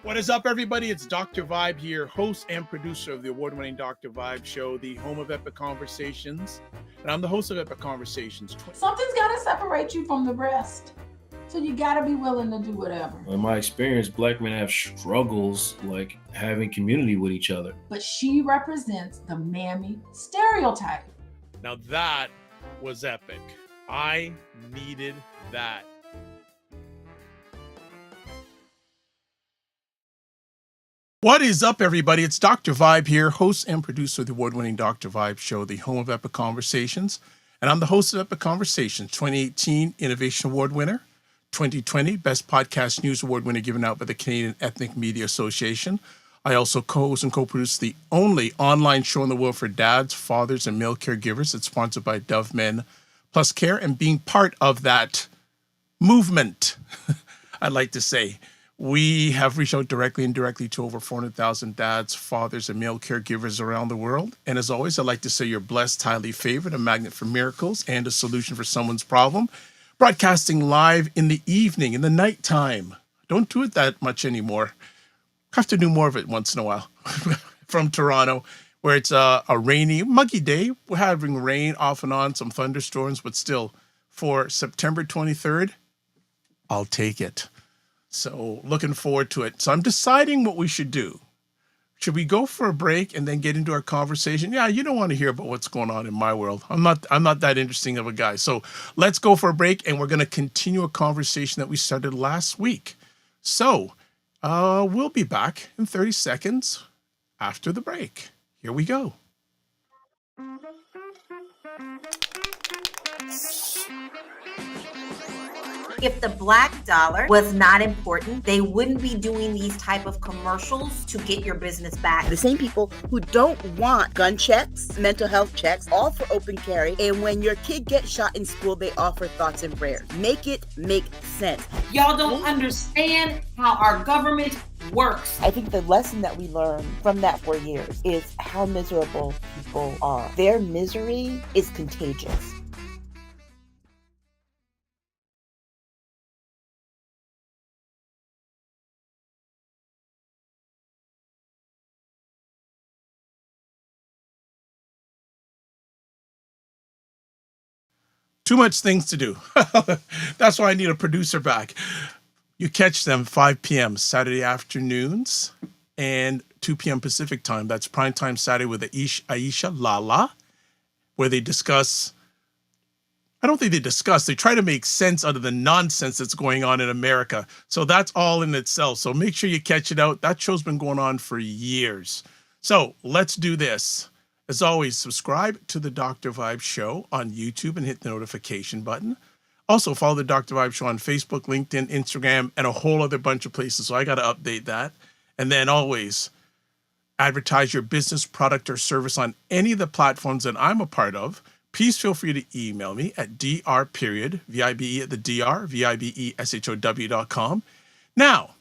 What is up, everybody? It's Dr. Vibe here, host and producer of the award-winning Dr. Vibe show, the home of Epic Conversations. And I'm the host of Epic Conversations. Something's got to separate you from the rest. So you got to be willing to do whatever. In my experience, Black men have struggles like having community with each other. But she represents the mammy stereotype. Now that was epic. I needed that. What is up, everybody? It's Dr. Vibe here, host and producer of the award-winning Dr. Vibe show, the home of Epic Conversations. And I'm the host of Epic Conversations, 2018 Innovation Award winner, 2020 Best Podcast News Award winner given out by the Canadian Ethnic Media Association. I also co-host and co-produce the only online show in the world for dads, fathers, and male caregivers. It's sponsored by Dove Men Plus Care, and being part of that movement, I'd like to say. We have reached out directly and indirectly to over 400,000 dads, fathers, and male caregivers around the world. And as always, I'd like to say you're blessed, highly favored, a magnet for miracles, and a solution for someone's problem. Broadcasting live in the evening, in the nighttime. Don't do it that much anymore. Have to do more of it once in a while. From Toronto, where it's a rainy, muggy day. We're having rain off and on, some thunderstorms, but still, for September 23rd, I'll take it. So looking forward to it. So I'm deciding what we should do. Should we go for a break and then get into our conversation? Yeah, you don't want to hear about what's going on in my world. I'm not that interesting of a guy. So let's go for a break, and we're going to continue a conversation that we started last week. So we'll be back in 30 seconds after the break. Here we go. If the black dollar was not important, they wouldn't be doing these type of commercials to get your business back. The same people who don't want gun checks, mental health checks, all for open carry, and when your kid gets shot in school, they offer thoughts and prayers. Make it make sense. Y'all don't understand how our government works. I think the lesson that we learned from that for years is how miserable people are. Their misery is contagious. Too much things to do. That's why I need a producer back. You catch them 5 p.m. Saturday afternoons and 2 p.m. Pacific time. That's Primetime Saturday with Aisha Lala, where they discuss, I don't think they discuss, they try to make sense out of the nonsense that's going on in America. So that's all in itself. So make sure you catch it out. That show's been going on for years. So let's do this. As always, subscribe to the Dr. Vibe Show on YouTube and hit the notification button. Also, follow the Dr. Vibe Show on Facebook, LinkedIn, Instagram, and a whole other bunch of places. So I got to update that. And then always advertise your business, product, or service on any of the platforms that I'm a part of. Please feel free to email me at dr.vibe at the dr, vibeshow.com. Now,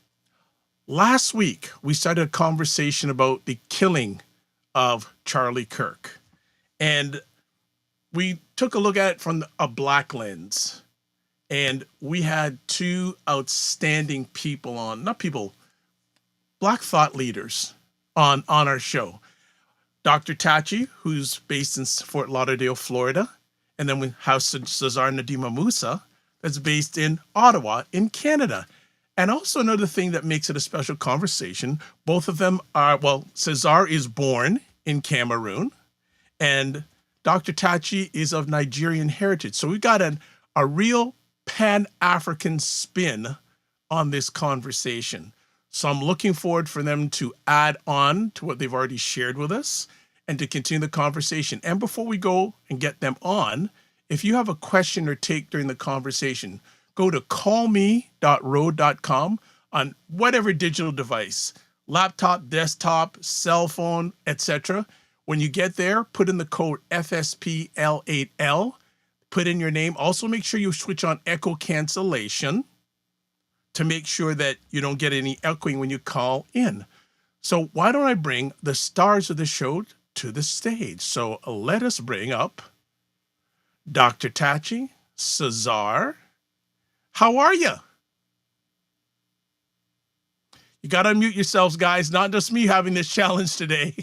last week, we started a conversation about the killing of Charlie Kirk. And we took a look at it from a black lens. And we had two outstanding people on, not people, black thought leaders on our show. Dr. Tachi, who's based in Fort Lauderdale, Florida. And then we have Cesar Ndema-Moussa, that's based in Ottawa, in Canada. And also another thing that makes it a special conversation, both of them are, well, Cesar is born in Cameroon, and Dr. Tachi is of Nigerian heritage. So we got a real Pan-African spin on this conversation. So I'm looking forward for them to add on to what they've already shared with us and to continue the conversation. And before we go and get them on, if you have a question or take during the conversation, go to callme.road.com on whatever digital device, laptop, desktop, cell phone, etc. When you get there, put in the code FSPL8L, put in your name. Also make sure you switch on echo cancellation to make sure that you don't get any echoing when you call in. So why don't I bring the stars of the show to the stage? So let us bring up Dr. Tachi, Cesar. How are you? You got to unmute yourselves, guys. Not just me having this challenge today.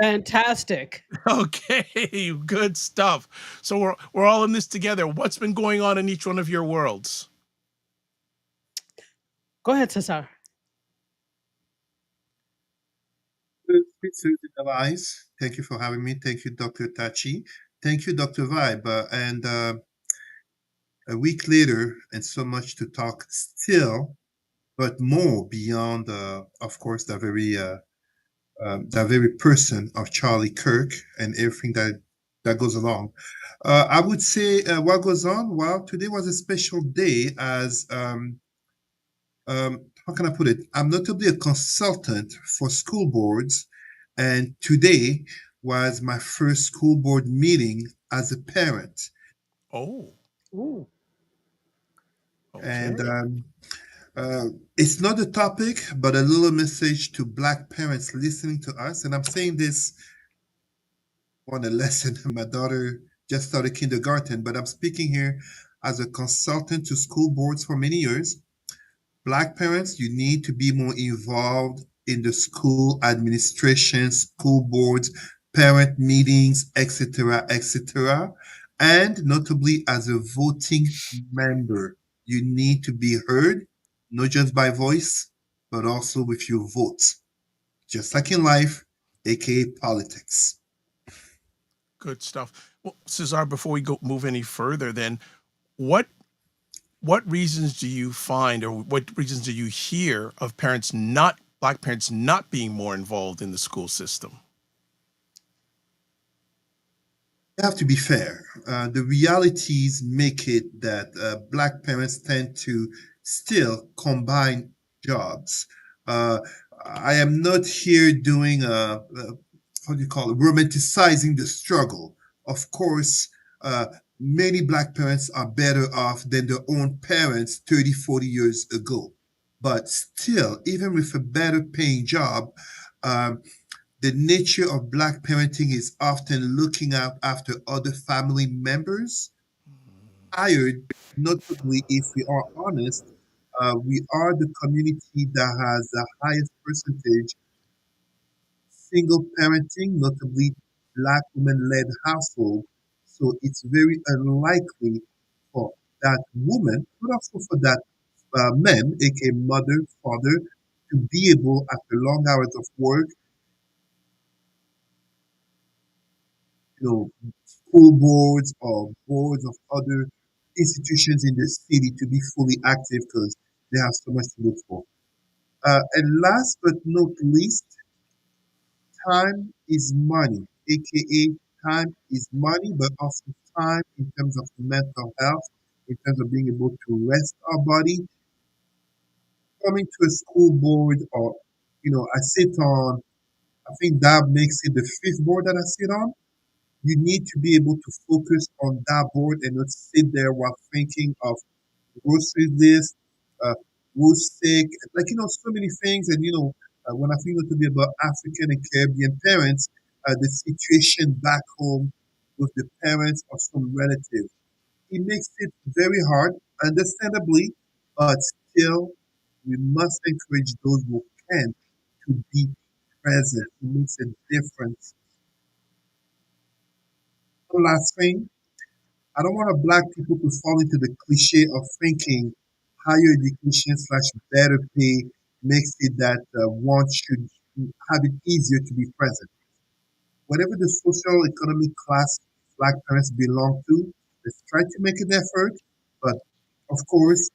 Fantastic. Okay, good stuff. So we're all in this together. What's been going on in each one of your worlds? Go ahead, Cesar. Thank you for having me. Thank you, Dr. Tachi. Thank you, Dr. Vibe. And a week later, and so much to talk still, but more beyond, of course, the very person of Charlie Kirk and everything that goes along. I would say what goes on. Well, today was a special day as how can I put it? I'm notably a consultant for school boards, and today was my first school board meeting as a parent. Oh, Ooh. And okay. uh, it's not a topic, but a little message to Black parents listening to us. And I'm saying this on a lesson. My daughter just started kindergarten, but I'm speaking here as a consultant to school boards for many years. Black parents, you need to be more involved in the school administration, school boards, parent meetings, etc., etc. And notably, as a voting member, you need to be heard, not just by voice, but also with your votes, just like in life, aka politics. Good stuff. Well, Cesar, before we go move any further, then what what reasons do you find, or what reasons do you hear of parents not Black parents not being more involved in the school system? You have to be fair. The realities make it that Black parents tend to still combine jobs. Uh, I am not here doing how do you call it, romanticizing the struggle. Of course, uh, many Black parents are better off than their own parents 30, 40 years ago. But still, even with a better paying job, um, the nature of Black parenting is often looking out after other family members. Tired, notably, if we are honest, we are the community that has the highest percentage single parenting, notably Black women led household. So it's very unlikely for that woman, but also for that man, aka mother, father, to be able, after long hours of work, know, school boards or boards of other institutions in the city to be fully active because they have so much to look for. And last but not least, time is money, aka time is money, but also time in terms of mental health, in terms of being able to rest our body. Coming to a school board, or I sit on, I think that makes it the fifth board that I sit on. You need to be able to focus on that board and not sit there while thinking of grocery list, uh, who's sick, like, so many things. And, when I think to be about African and Caribbean parents, the situation back home with the parents or some relatives, it makes it very hard, understandably, but still, we must encourage those who can to be present. It makes a difference. One last thing, I don't want Black people to fall into the cliche of thinking higher education slash better pay makes it that one should have it easier to be present. Whatever the social economic class Black parents belong to, let's try to make an effort. But of course,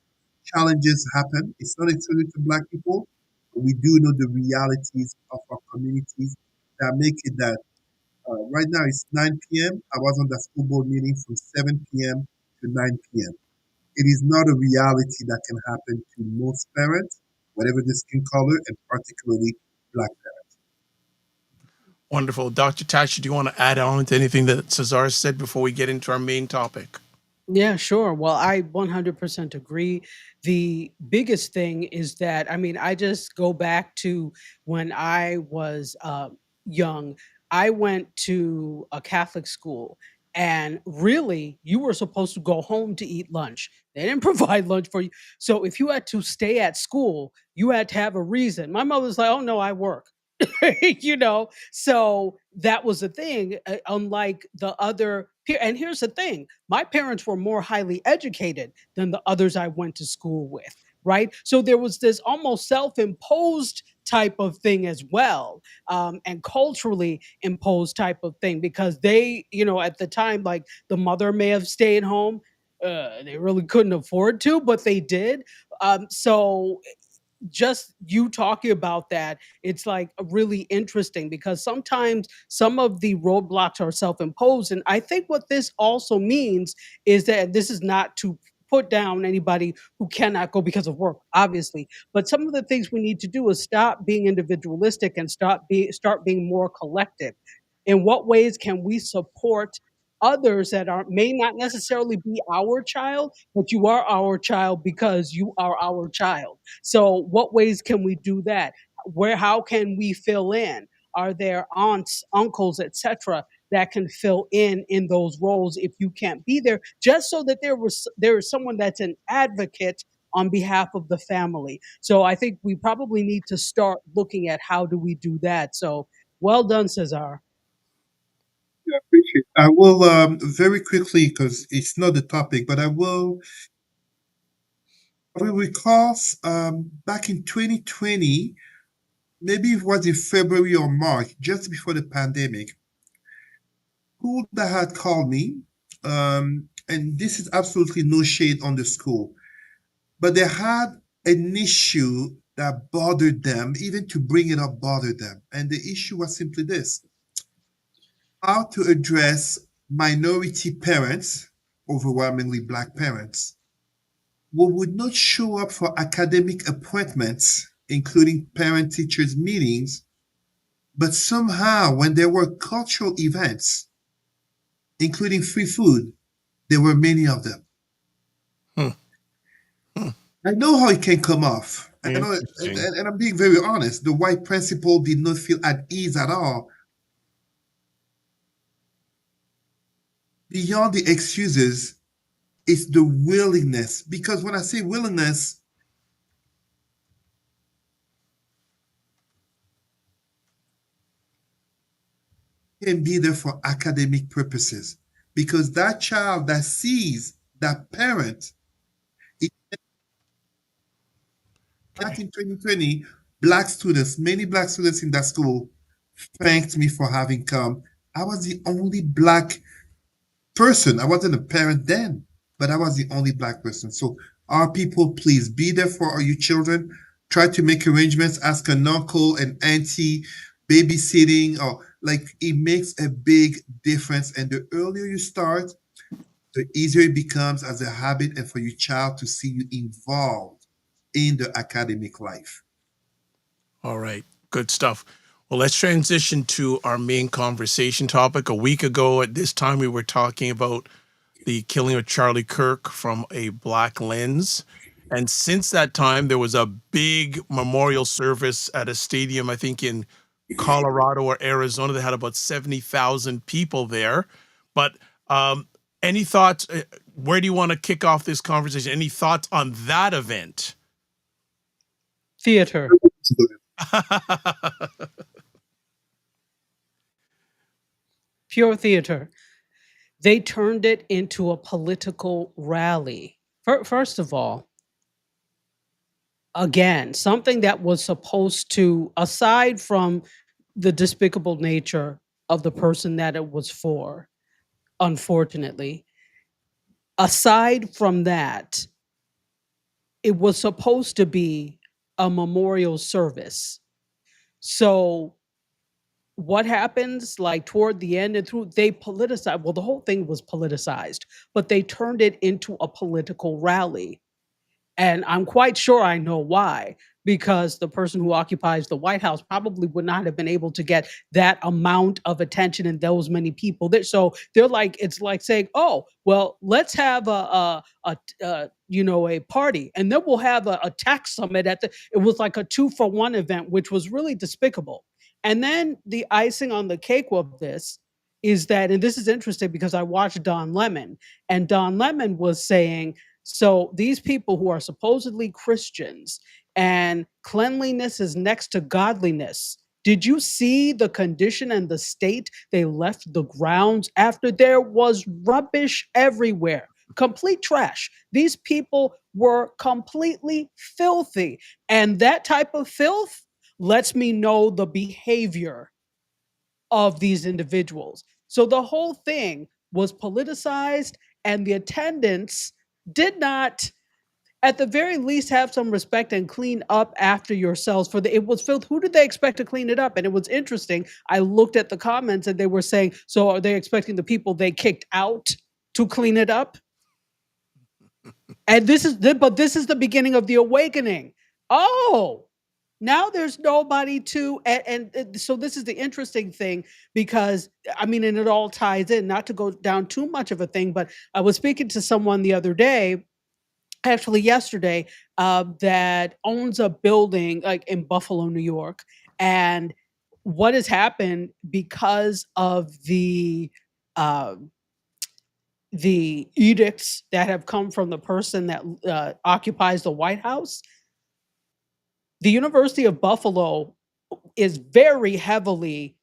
challenges happen. It's not exclusive to Black people, but we do know the realities of our communities that make it that right now it's 9 p.m. I was on the school board meeting from 7 p.m. to 9 p.m. It is not a reality that can happen to most parents, whatever the skin color, and particularly Black parents. Wonderful. Dr. Tachi, do you want to add on to anything that Cesar said before we get into our main topic? Yeah, sure. Well, I 100% agree. The biggest thing is that, I mean, I just go back to when I was young. I went to a Catholic school, And really, you were supposed to go home to eat lunch. They didn't provide lunch for you. So if you had to stay at school, you had to have a reason. My mother was like, "Oh no, I work." So that was the thing, unlike the other and here's the thing, my parents were more highly educated than the others I went to school with, right? So there was this almost self-imposed type of thing as well, and culturally imposed type of thing, because they, at the time, like, the mother may have stayed home. They really couldn't afford to, but they did. So just you talking about that, it's like really interesting, because sometimes some of the roadblocks are self-imposed. And I think what this also means is that this is not to put down anybody who cannot go because of work, obviously, but some of the things we need to do is stop being individualistic and start being more collective. In what ways can we support others that are may not necessarily be our child, but you are our child because you are our child? So what ways can we do that? How can we fill in? Are there aunts, uncles, etc., that can fill in those roles if you can't be there, just so that there is someone that's an advocate on behalf of the family? So I think we probably need to start looking at how do we do that. So well done, Cesar. I appreciate. I will very quickly, because it's not the topic, but I will recall back in 2020, maybe it was in February or March, just before the pandemic, school that had called me, and this is absolutely no shade on the school, but they had an issue that bothered them, even to bring it up bothered them. And the issue was simply this: how to address minority parents, overwhelmingly Black parents, who would not show up for academic appointments, including parent teachers meetings, but somehow when there were cultural events, including free food, there were many of them. Hmm. Hmm. I know how it can come off. I know, Interesting. and I'm being very honest. The white principal did not feel at ease at all. Beyond the excuses, it's the willingness. Because when I say willingness, can be there for academic purposes. Because that child that sees that parent, back in 2020, Black students, many Black students in that school thanked me for having come. I was the only Black person. I wasn't a parent then, but I was the only Black person. So, our people, please be there for your children. Try to make arrangements, ask an uncle and auntie, babysitting, or like, it makes a big difference. And the earlier you start, the easier it becomes as a habit, and for your child to see you involved in the academic life. All right. Good stuff. Well, let's transition to our main conversation topic. A week ago at this time, we were talking about the killing of Charlie Kirk from a Black lens. And since that time, there was a big memorial service at a stadium, I think in Colorado or Arizona. They had about 70,000 people there. But any thoughts? Where do you want to kick off this conversation? Any thoughts on that event? Theater. Pure theater. They turned it into a political rally. First of all, again, something that was supposed to, aside from the despicable nature of the person that it was for, unfortunately, aside from that, it was supposed to be a memorial service. So what happens, like, toward the end and through, they politicize, well, the whole thing was politicized, but they turned it into a political rally. And I'm quite sure I know why, because the person who occupies the White House probably would not have been able to get that amount of attention and those many people there. So they're like, it's like saying, "Oh, well, let's have a party, and then we'll have a tax summit at the." It was like a 2-for-1 event, which was really despicable. And then the icing on the cake of this is that, and this is interesting because I watched Don Lemon, and Don Lemon was saying, so these people who are supposedly Christians and cleanliness is next to godliness. Did you see the condition and the state they left the grounds after? There was rubbish everywhere, complete trash. These people were completely filthy. And that type of filth lets me know the behavior of these individuals. So the whole thing was politicized, and the attendants did not, at the very least, have some respect and clean up after yourselves. For the, it was filth. Who did they expect to clean it up? And it was interesting. I looked at the comments and they were saying, so are they expecting the people they kicked out to clean it up? And but this is the beginning of the awakening. Oh, now there's nobody to, and so this is the interesting thing, because I mean, and it all ties in, not to go down too much of a thing, but I was speaking to someone the other day, actually yesterday, that owns a building like in Buffalo, New York. And what has happened because of the edicts that have come from the person that occupies the White House, the University of Buffalo is very heavily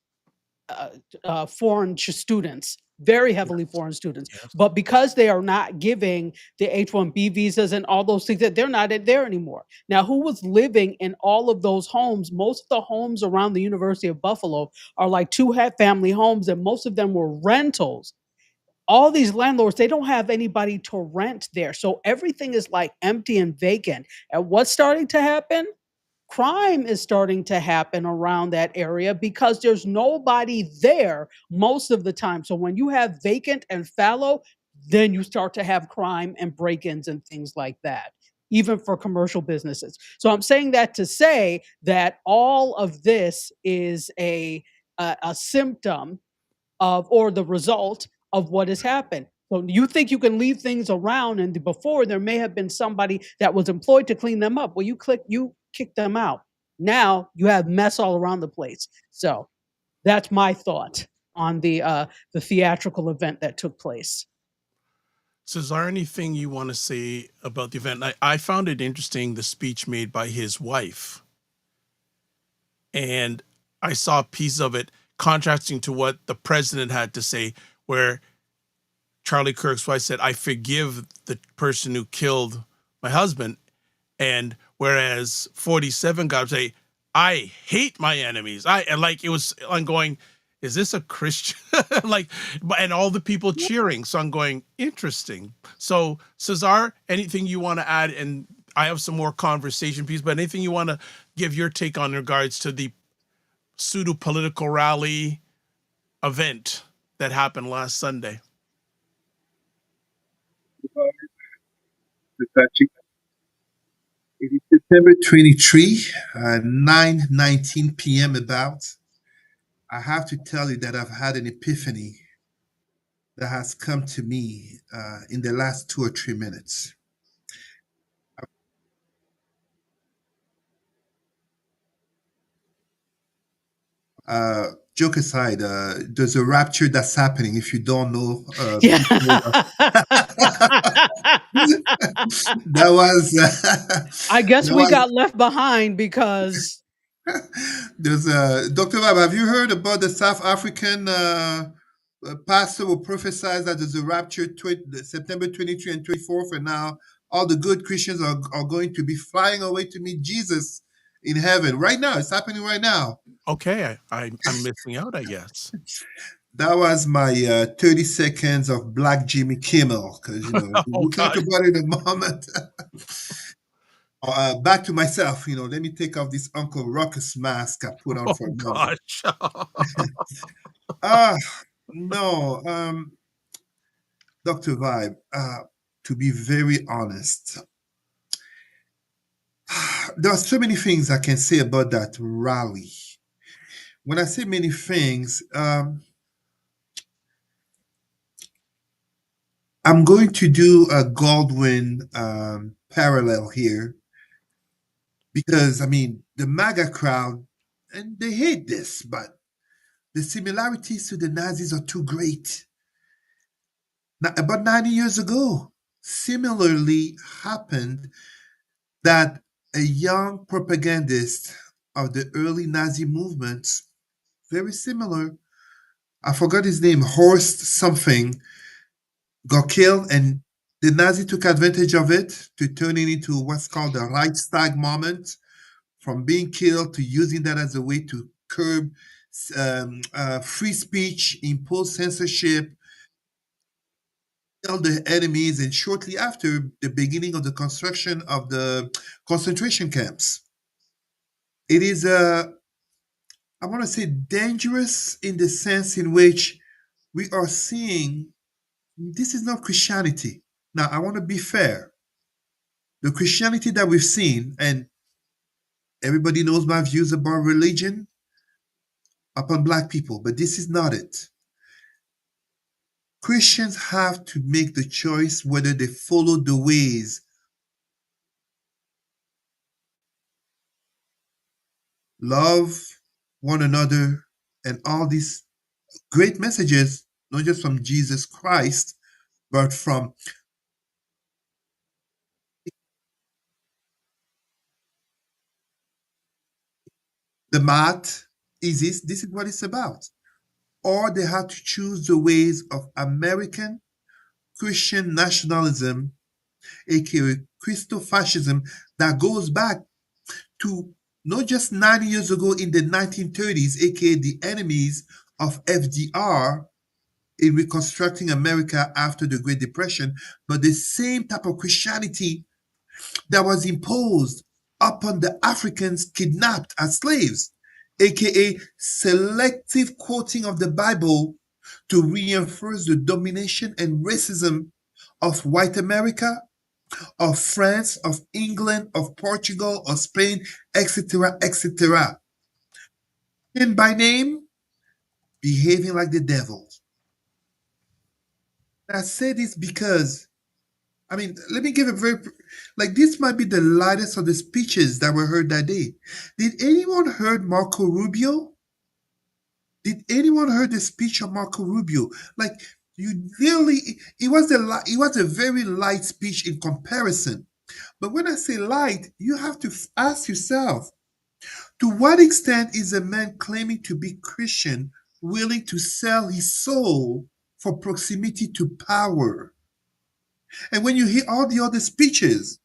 foreign students, very heavily Yes. foreign students. Yes. But because they are not giving the H-1B visas and all those things, that they're not there anymore. Now, who was living in all of those homes? Most of the homes around the University of Buffalo are like family homes, and most of them were rentals. All these landlords, they don't have anybody to rent there. So everything is like empty and vacant. And what's starting to happen? Crime is starting to happen around that area because there's nobody there most of the time. So when you have vacant and fallow, then you start to have crime and break-ins and things like that, even for commercial businesses. So I'm saying that to say that all of this is a symptom of, or the result of, what has happened. So you think you can leave things around, and before there may have been somebody that was employed to clean them up. Well, you kick them out. Now you have mess all around the place. So that's my thought on the theatrical event that took place. So is there anything you want to say about the event? I found it interesting, the speech made by his wife. And I saw a piece of it contrasting to what the president had to say, where Charlie Kirk's wife said, I forgive the person who killed my husband. And whereas 47 got up say, I hate my enemies. And like, it was, I'm going, is this a Christian? Like, and all the people cheering. So I'm going, interesting. So Cesar, anything you want to add? And I have some more conversation piece, but anything you want to give your take on in regards to the pseudo political rally event that happened last Sunday? Tachi. It is September 23, 9:19 p.m. about. I have to tell you that I've had an epiphany that has come to me in the last 2 or 3 minutes. Joke aside, there's a rapture that's happening. If you don't know, Yeah. that was I guess that we was got left behind because there's Dr. Vab, have you heard about the South African pastor who prophesies that there's a rapture September 23 and 24th, and now all the good Christians are going to be flying away to meet Jesus in heaven right now? It's happening right now. Okay, I'm missing out, I guess. That was my 30 seconds of Black Jimmy Kimmel, because Oh, we'll talk God. about it in a moment. Back to myself, let me take off this Uncle Ruckus mask I put on Oh, for a moment. gosh. Ah, no, Dr. Vibe, to be very honest, there are so many things I can say about that rally. When I say many things, I'm going to do a Godwin parallel here, because I mean the MAGA crowd, and they hate this, but The similarities to the Nazis are too great. Now, about 90 years ago, similarly happened that a young propagandist of the early Nazi movements, very similar, I forgot his name, Horst something, got killed, and the Nazi took advantage of it to turn it into what's called the Reichstag moment, from being killed to using that as a way to curb free speech, impose censorship, kill the enemies, and shortly after the beginning of the construction of the concentration camps. It is I want to say dangerous in the sense in which we are seeing this is not Christianity. Now, I want to be fair. The Christianity that we've seen, and everybody knows my views about religion upon Black people, but this is not it. Christians have to make the choice whether they follow the ways, love one another, and all these great messages, not just from Jesus Christ, but from the math, ISIS. This is what it's about. Or they have to choose the ways of American Christian nationalism, aka Christofascism, that goes back to not just 90 years ago in the 1930s, aka the enemies of FDR in reconstructing America after the Great Depression, but the same type of Christianity that was imposed upon the Africans kidnapped as slaves, aka selective quoting of the Bible to reinforce the domination and racism of white America, of France, of England, of Portugal, of Spain, etc., etc. And by name, behaving like the devil. I say this because, I mean, let me give a very, like this might be the lightest of the speeches that were heard that day. Did anyone heard Marco Rubio? Did anyone heard the speech of Marco Rubio? Like you really, it was a very light speech in comparison. But when I say light, you have to ask yourself, to what extent is a man claiming to be Christian willing to sell his soul for proximity to power? And when you hear all the other speeches,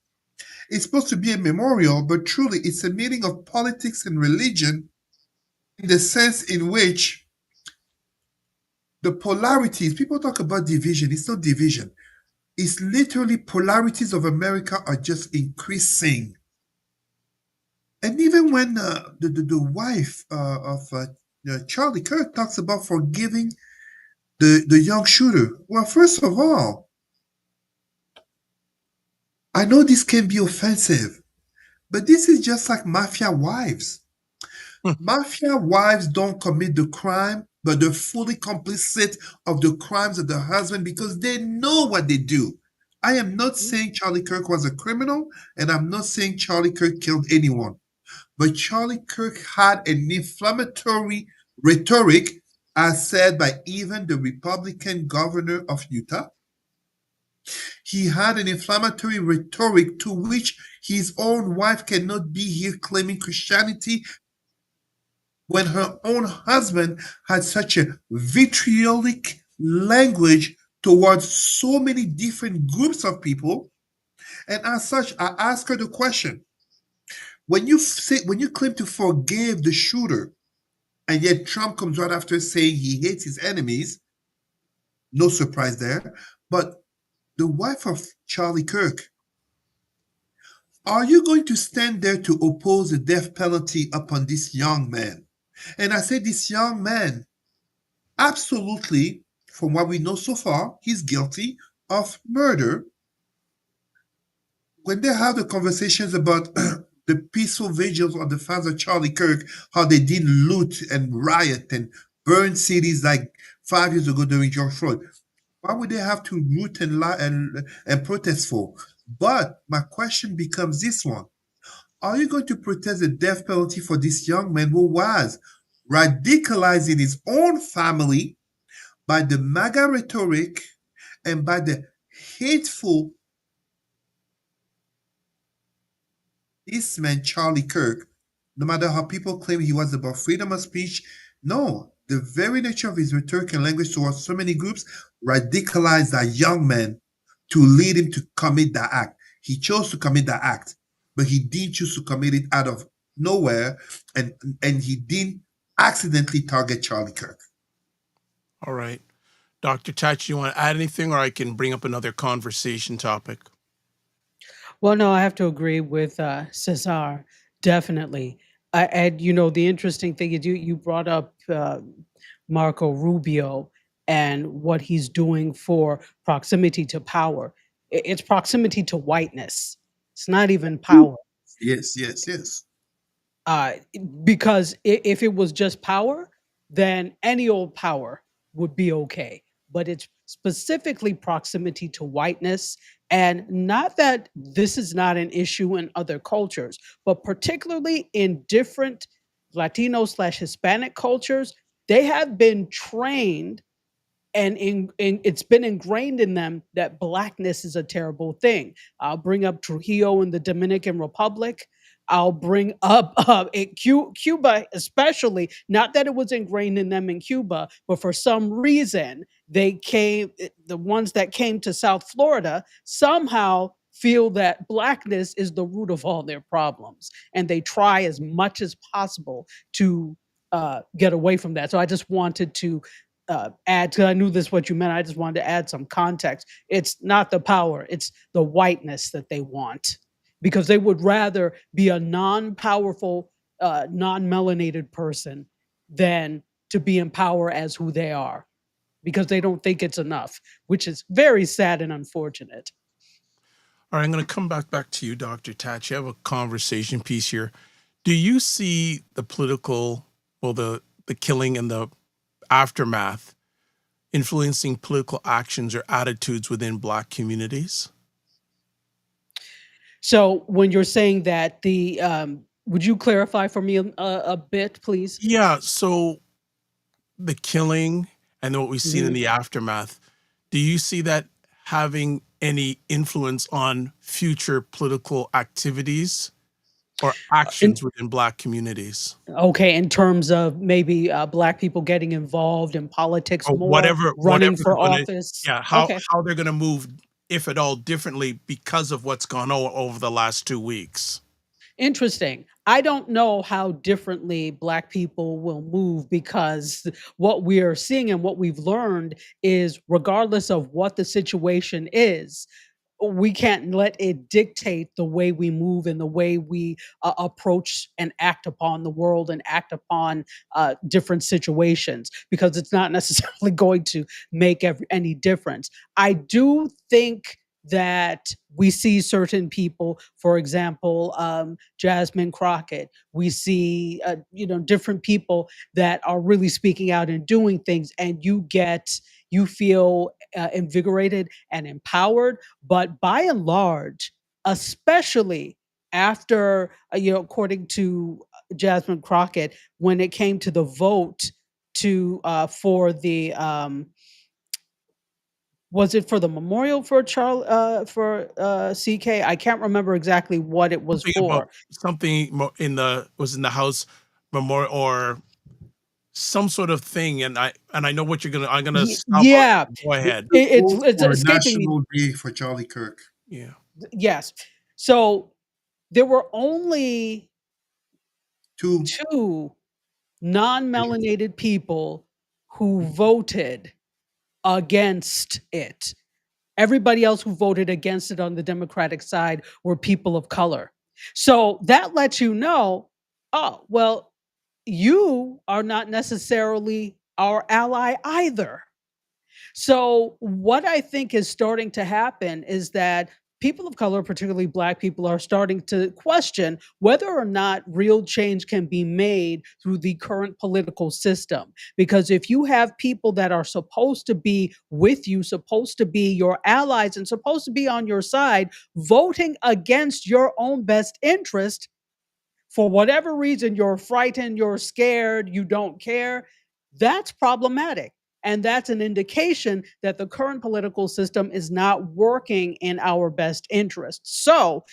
it's supposed to be a memorial, but truly it's a meeting of politics and religion in the sense in which the polarities, people talk about division, it's not division. It's literally polarities of America are just increasing. And even when the wife of Charlie Kirk talks about forgiving the young shooter, well, first of all, I know this can be offensive, but this is just like mafia wives. Mafia wives don't commit the crime, but they're fully complicit of the crimes of the husband because they know what they do. I am not saying Charlie Kirk was a criminal, and I'm not saying Charlie Kirk killed anyone. But Charlie Kirk had an inflammatory rhetoric, as said by even the Republican governor of Utah. He had an inflammatory rhetoric to which his own wife cannot be here claiming Christianity when her own husband had such a vitriolic language towards so many different groups of people. And as such, I ask her the question, when you claim to forgive the shooter, and yet Trump comes right after saying he hates his enemies, no surprise there. But the wife of Charlie Kirk, are you going to stand there to oppose the death penalty upon this young man? And I say this young man, absolutely, from what we know so far, he's guilty of murder. When they have the conversations about the peaceful vigils of the fans of Charlie Kirk, how they didn't loot and riot and burn cities like 5 years ago during George Floyd, why would they have to root and lie and protest for? But my question becomes this one. Are you going to protest the death penalty for this young man who was radicalizing his own family by the MAGA rhetoric and by the hateful this man, Charlie Kirk, no matter how people claim he was about freedom of speech, no, the very nature of his rhetoric and language towards so many groups radicalized that young man to lead him to commit that act. He chose to commit that act, but he didn't choose to commit it out of nowhere, and he didn't accidentally target Charlie Kirk. All right. Dr. Tachi, you want to add anything, or I can bring up another conversation topic? Well, no, I have to agree with Cesar, definitely. And the interesting thing is you brought up Marco Rubio and what he's doing for proximity to power. It's proximity to whiteness. It's not even power. Yes, yes, yes. uh, because if it was just power, then any old power would be okay. But it's specifically proximity to whiteness. And not that this is not an issue in other cultures, but particularly in different Latino/slash Hispanic cultures, they have been trained and it's been ingrained in them that blackness is a terrible thing. I'll bring up Trujillo in the Dominican Republic. I'll bring up Cuba, especially. Not that it was ingrained in them in Cuba, but for some reason the ones that came to South Florida somehow feel that blackness is the root of all their problems, and they try as much as possible to get away from that. So I just wanted to add, because I knew this what you meant. I just wanted to add some context. It's not the power; it's the whiteness that they want, because they would rather be a non-powerful, non-melanated person than to be in power as who they are, because they don't think it's enough, which is very sad and unfortunate. All right, I'm going to come back to you, Dr. Tachi. I have a conversation piece here. Do you see the political, well, the killing and the aftermath influencing political actions or attitudes within Black communities? So when you're saying that, would you clarify for me a bit, please? Yeah, so the killing and what we've seen in Mhm. the aftermath, do you see that having any influence on future political activities or In actions within Black communities? Okay, in terms of maybe, Black people getting involved in politics Or more, whatever running they're for gonna, office? yeah, Okay, how they're gonna move, if at all, differently because of what's gone over the last 2 weeks. interesting. I don't know how differently Black people will move, because what we're seeing and what we've learned is, regardless of what the situation is, we can't let it dictate the way we move and the way we approach and act upon the world and act upon different situations, because it's not necessarily going to make any difference. I do think that we see certain people, for example, Jasmine Crockett. We see, different people that are really speaking out and doing things, and you feel invigorated and empowered. But by and large, especially after, according to Jasmine Crockett, when it came to the vote for the was it for the memorial for CK? I can't remember exactly what it was Something about for. something in the was in the House memorial or some sort of thing, and I know what you're gonna. I'm gonna stop. Yeah, Go ahead. it's For a escaping me. national day for Charlie Kirk. Yeah. Yes, so there were only Two. two non-melanated people who voted against it. Everybody else who voted against it on the Democratic side were people of color. So that lets you know, oh, well, you are not necessarily our ally either. So, what I think is starting to happen is that people of color, particularly Black people, are starting to question whether or not real change can be made through the current political system. Because if you have people that are supposed to be with you, supposed to be your allies, and supposed to be on your side, voting against your own best interest, for whatever reason, you're frightened, you're scared, you don't care, that's problematic. And that's an indication that the current political system is not working in our best interest. So,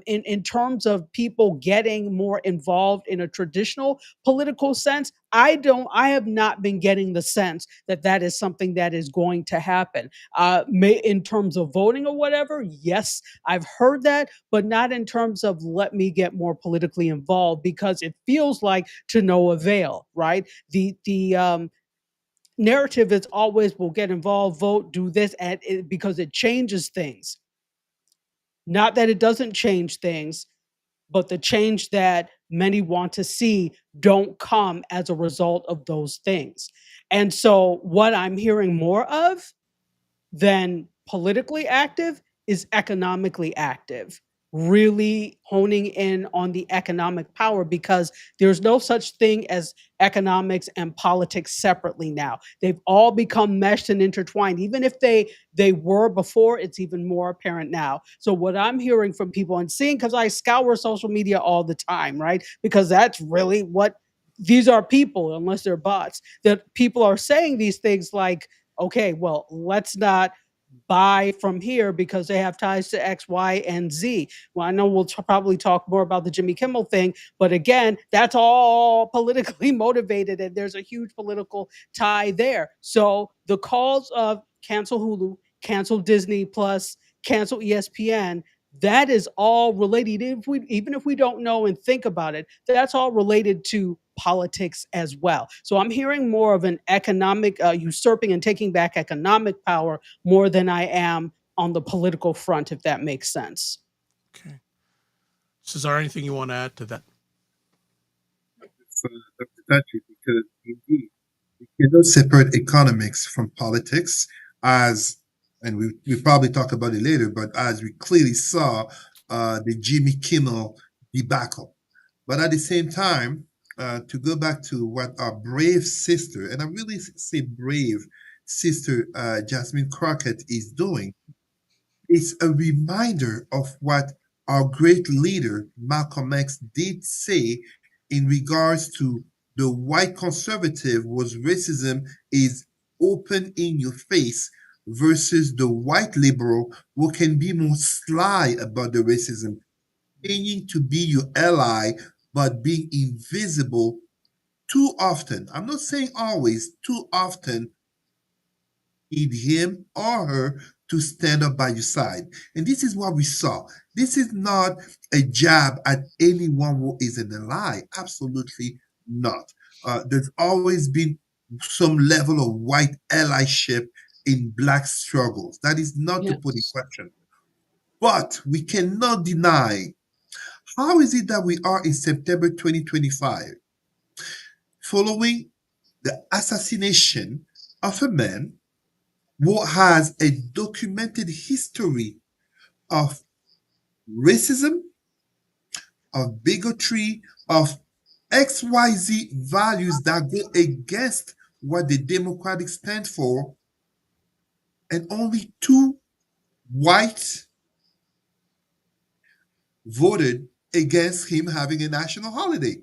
in terms of people getting more involved in a traditional political sense, I have not been getting the sense that that is something that is going to happen. In terms of voting or whatever, yes, I've heard that, but not in terms of let me get more politically involved, because it feels like to no avail, right? The narrative is always, we'll get involved, vote, do this, because it changes things. Not that it doesn't change things, but the change that many want to see don't come as a result of those things. And so what I'm hearing more of than politically active is economically active, really honing in on the economic power, because there's no such thing as economics and politics separately now. They've all become meshed and intertwined. Even if they were before, it's even more apparent now. So what I'm hearing from people and seeing, because I scour social media all the time, right? Because that's really what these are, people, unless they're bots, that people are saying these things like, okay, well, let's not buy from here because they have ties to X, Y, and Z. Well, I know we'll probably talk more about the Jimmy Kimmel thing, but again, that's all politically motivated, and there's a huge political tie there. So the calls of cancel Hulu, cancel Disney Plus, cancel ESPN, that is all related. Even if we don't know and think about it, that's all related to politics as well. So I'm hearing more of an economic usurping and taking back economic power more than I am on the political front, if that makes sense. Okay. Cesar, anything you want to add to that? So, Dr. Tachi, because indeed, we cannot separate economics from politics, as, and we probably talk about it later, but as we clearly saw the Jimmy Kimmel debacle. But at the same time, to go back to what our brave sister, and I really say brave sister, Jasmine Crockett is doing, it's a reminder of what our great leader Malcolm X did say in regards to the white conservative was racism is open in your face versus the white liberal who can be more sly about the racism, feigning to be your ally but being invisible too often. I'm not saying always, too often need him or her to stand up by your side. And this is what we saw. This is not a jab at anyone who is in a lie. Absolutely not. There's always been some level of white allyship in black struggles. That is not to put in Yes. question. But we cannot deny, how is it that we are in September 2025 following the assassination of a man who has a documented history of racism, of bigotry, of XYZ values that go against what the Democratic stand for, and only two whites voted against him having a national holiday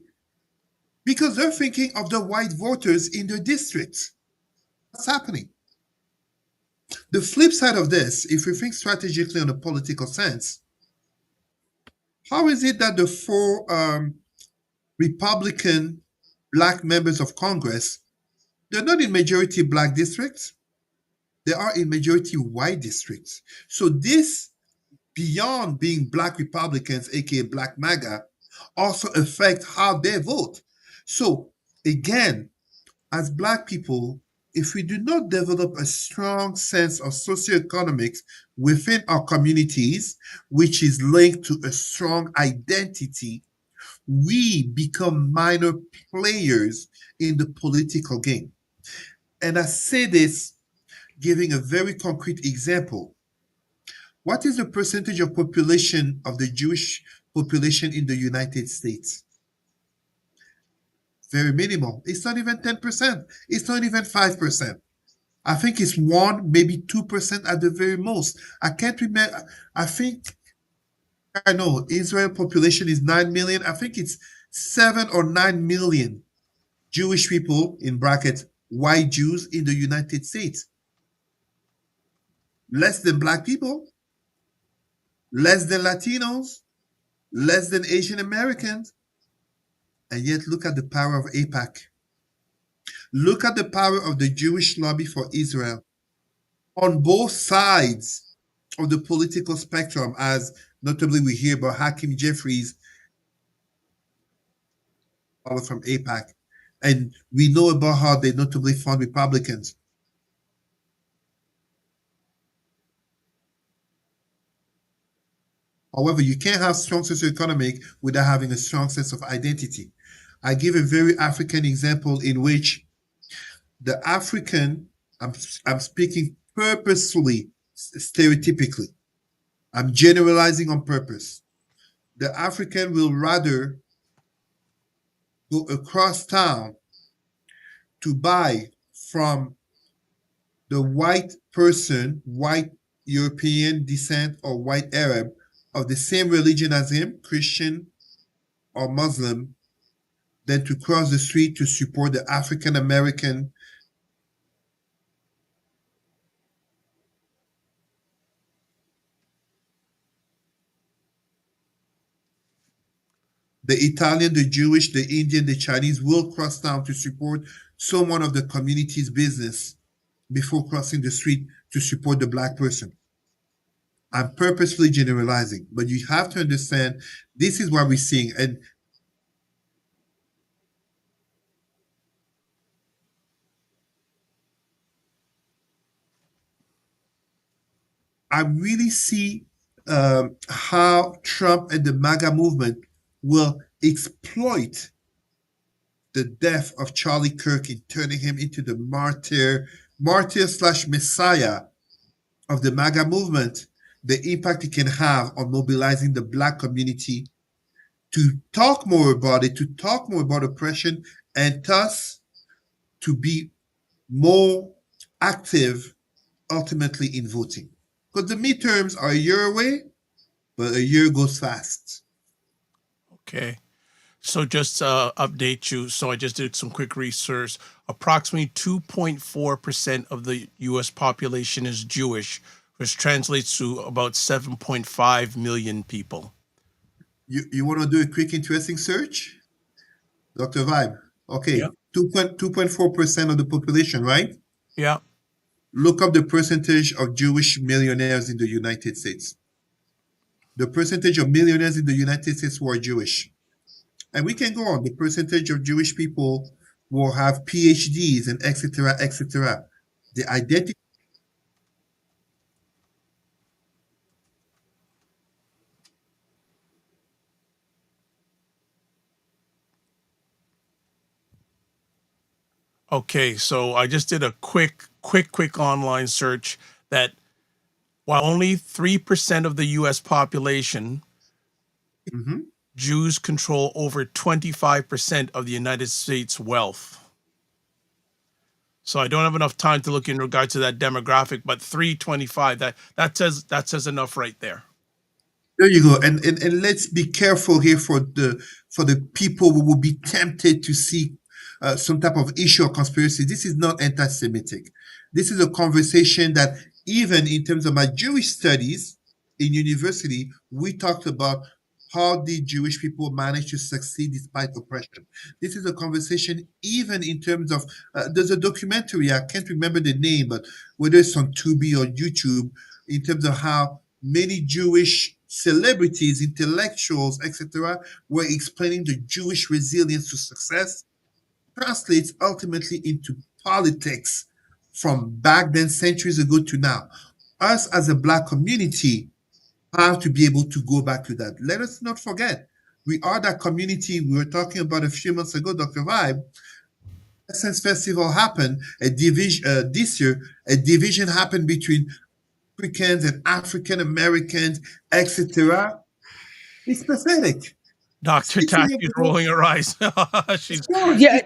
because they're thinking of the white voters in their districts. What's happening? The flip side of this, if we think strategically on a political sense, how is it that the four Republican black members of Congress, they're not in majority black districts, they are in majority white districts. So this, beyond being black Republicans, aka black MAGA, also affect how they vote. So again, as black people, if we do not develop a strong sense of socioeconomics within our communities, which is linked to a strong identity, we become minor players in the political game. And I say this giving a very concrete example. What is the percentage of population of the Jewish population in the United States? Very minimal. It's not even 10%. It's not even 5%. I think it's 1, maybe 2% at the very most. I can't remember. I think I know Israel population is 9 million. I think it's 7 or 9 million Jewish people, in brackets, white Jews in the United States. Less than black people, less than Latinos, less than Asian Americans. And yet, look at the power of AIPAC. Look at the power of the Jewish lobby for Israel on both sides of the political spectrum, as notably we hear about Hakeem Jeffries from AIPAC. And we know about how they notably fund Republicans. However, you can't have strong socioeconomic without having a strong sense of identity. I give a very African example in which the African, I'm speaking purposefully, stereotypically. I'm generalizing on purpose. The African will rather go across town to buy from the white person, white European descent or white Arab of the same religion as him, Christian or Muslim, than to cross the street to support the African American. The Italian, the Jewish, the Indian, the Chinese will cross town to support someone of the community's business before crossing the street to support the black person. I'm purposefully generalizing, but you have to understand this is what we're seeing. And I really see how Trump and the MAGA movement will exploit the death of Charlie Kirk in turning him into the martyr slash messiah of the MAGA movement, the impact it can have on mobilizing the black community to talk more about it, to talk more about oppression, and thus to be more active ultimately in voting. Because the midterms are a year away, but a year goes fast. Okay. So just update you. So I just did some quick research. Approximately 2.4% of the U.S. population is Jewish, which translates to about 7.5 million people. You want to do a quick, interesting search? Dr. Vibe. Okay. Yeah. 2.4% of the population, right? Yeah. Look up the percentage of Jewish millionaires in the United States. The percentage of millionaires in the United States who are Jewish. And we can go on. The percentage of Jewish people will have PhDs and etc., etc. The identity. Okay, so I just did a quick online search that while only 3% of the US population, Mhm. Jews control over 25% of the United States wealth. So I don't have enough time to look in regard to that demographic, but 325, that says enough right there. There you go. And let's be careful here for the people who will be tempted to see some type of issue or conspiracy. This is not anti-Semitic. This is a conversation that even in terms of my Jewish studies in university, we talked about how did Jewish people manage to succeed despite oppression. This is a conversation even in terms of, there's a documentary, I can't remember the name, but whether it's on Tubi or YouTube, in terms of how many Jewish celebrities, intellectuals, etc., were explaining the Jewish resilience to success, translates ultimately into politics from back then, centuries ago to now. Us as a Black community have to be able to go back to that. Let us not forget, we are that community we were talking about a few months ago, Dr. Vibe. Essence Festival happened, a division this year, a division happened between Africans and African Americans, etc. It's pathetic. Dr. Speaking of Tachi's growth, rolling her eyes. of She's course, Yeah,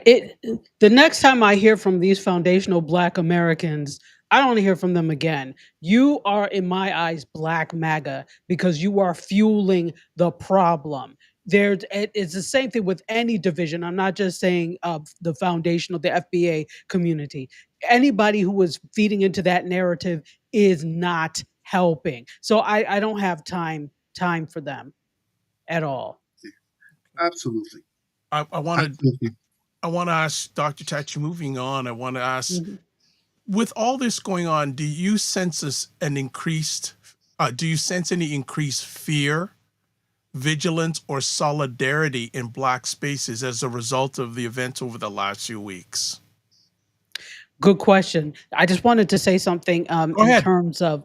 the next time I hear from these foundational Black Americans, I don't want to hear from them again. You are, in my eyes, Black MAGA because you are fueling the problem. It's the same thing with any division. I'm not just saying the foundational, the FBA community. Anybody who is feeding into that narrative is not helping. So I don't have time for them at all. absolutely, I want to absolutely. I want to ask Dr. Tachi, moving on, I want to ask, Mhm. with all this going on, do you sense do you sense any increased fear, vigilance, or solidarity in Black spaces as a result of the events over the last few weeks? Good question. I just wanted to say something Go in ahead. terms of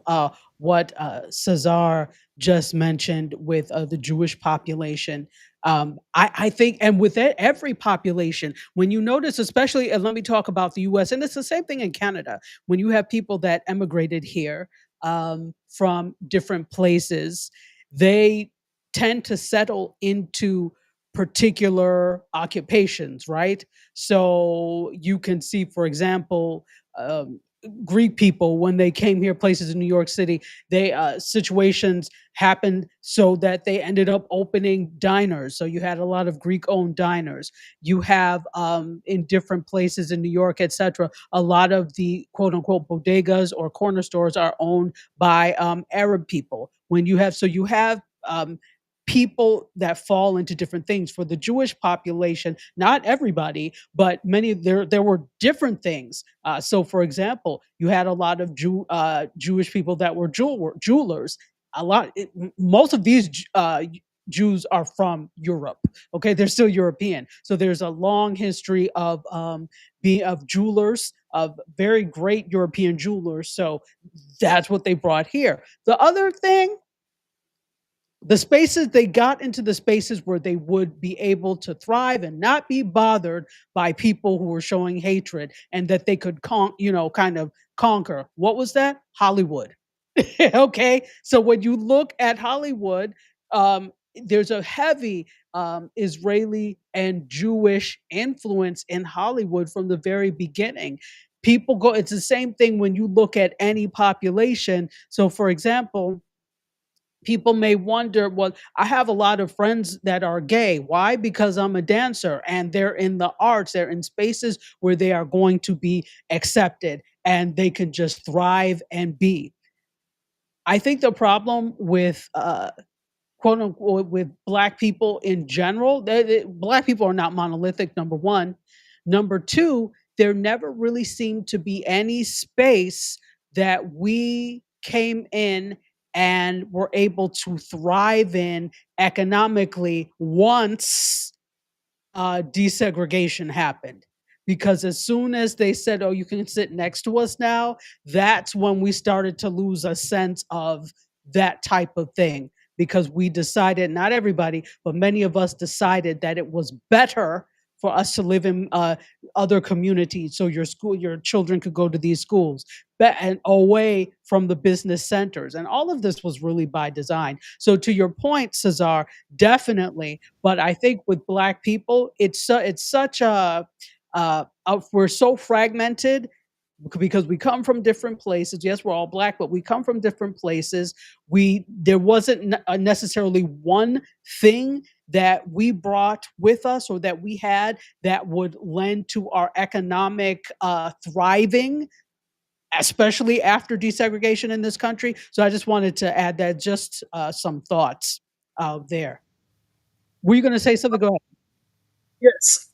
what Cesar just mentioned with the Jewish population. I think, and with every population, when you notice, especially, and let me talk about the US, and it's the same thing in Canada, when you have people that emigrated here from different places, they tend to settle into particular occupations, right? So you can see, for example, um, Greek people when they came here, places in New York City, they situations happened so that they ended up opening diners. So you had a lot of Greek-owned diners. You have in different places in New York, etc. A lot of the quote-unquote bodegas or corner stores are owned by Arab people. When you have, so you have people that fall into different things. For the Jewish population, not everybody, but many, there were different things. So, for example, you had a lot of Jewish people that were jewelers. Most of these Jews are from Europe. Okay, they're still European. So there's a long history of being of jewelers, of very great European jewelers. So that's what they brought here. The other thing, the spaces, they got into the spaces where they would be able to thrive and not be bothered by people who were showing hatred, and that they could kind of conquer. What was that? Hollywood. Okay, so when you look at Hollywood, there's a heavy Israeli and Jewish influence in Hollywood from the very beginning. People go, it's the same thing when you look at any population. So for example, people may wonder, well, I have a lot of friends that are gay. Why? Because I'm a dancer and they're in the arts, they're in spaces where they are going to be accepted and they can just thrive and be. I think the problem with quote unquote with black people in general, black people are not monolithic, number one. Number two, there never really seemed to be any space that we came in and were able to thrive in economically once desegregation happened. Because as soon as they said, oh, you can sit next to us now, that's when we started to lose a sense of that type of thing. Because we decided, not everybody, but many of us decided that it was better for us to live in other communities, so your children could go to these schools, and away from the business centers. And all of this was really by design. So to your point, Cesar, definitely. But I think with black people, it's such we're so fragmented because we come from different places. Yes, we're all black, but we come from different places. There wasn't necessarily one thing that we brought with us or that we had that would lend to our economic thriving, especially after desegregation in this country. So I just wanted to add that, just some thoughts there. Were you going to say something? Go ahead. Yes.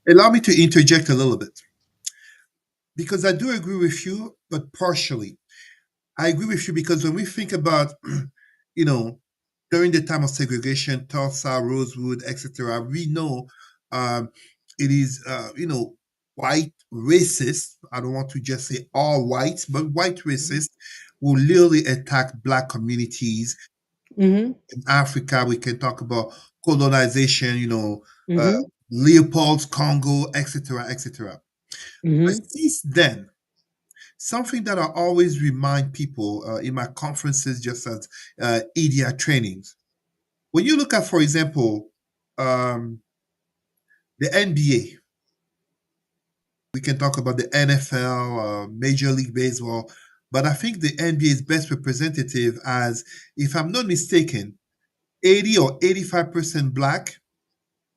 Allow me to interject a little bit because I do agree with you, but partially. I agree with you because when we think about, you know, during the time of segregation, Tulsa, Rosewood, etc., we know um, it is, white racists. I don't want to just say all whites, but white Mhm. racists will literally attack black communities Mhm. in Africa. We can talk about colonization, uh, Mhm. Leopold's Congo, etc., etc. But Mhm. since then, something that I always remind people in my conferences, just as EDI trainings, When you look at, for example, um, the NBA, we can talk about the NFL, Major League Baseball, but I think the NBA is best representative as, if I'm not mistaken, 80 or 85% black,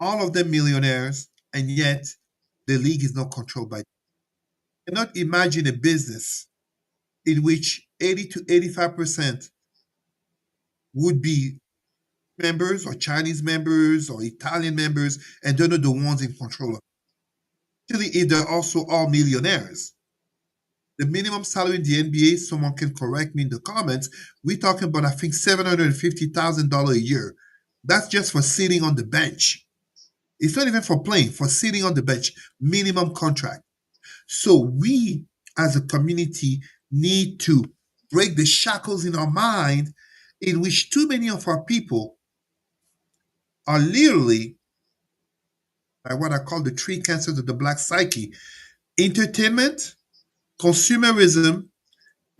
all of them millionaires, and yet the league is not controlled by. You cannot imagine a business in which 80 to 85% would be members or Chinese members or Italian members, and they're not the ones in control. Actually, if they're also all millionaires. The minimum salary in the NBA, someone can correct me in the comments, we're talking about, I think, $750,000 a year. That's just for sitting on the bench. It's not even for playing, for sitting on the bench, minimum contract. So we as a community need to break the shackles in our mind in which too many of our people are literally by what I call the three cancers of the black psyche: entertainment, consumerism,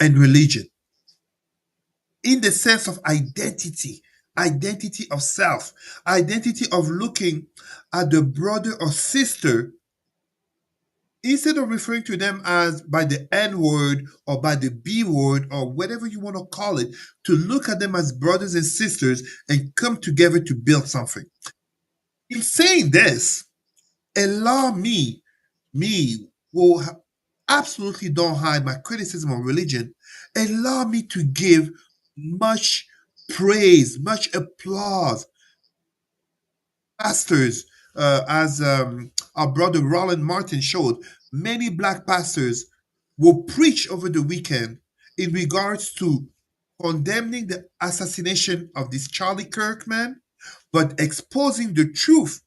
and religion. In the sense of identity, identity of self, identity of looking at the brother or sister, instead of referring to them as by the N word or by the B word or whatever you want to call it, to look at them as brothers and sisters and come together to build something. In saying this, allow me, who absolutely don't hide my criticism of religion, allow me to give much praise, much applause. Pastors, as our brother Roland Martin showed, many black pastors will preach over the weekend in regards to condemning the assassination of this Charlie Kirk man, but exposing the truth,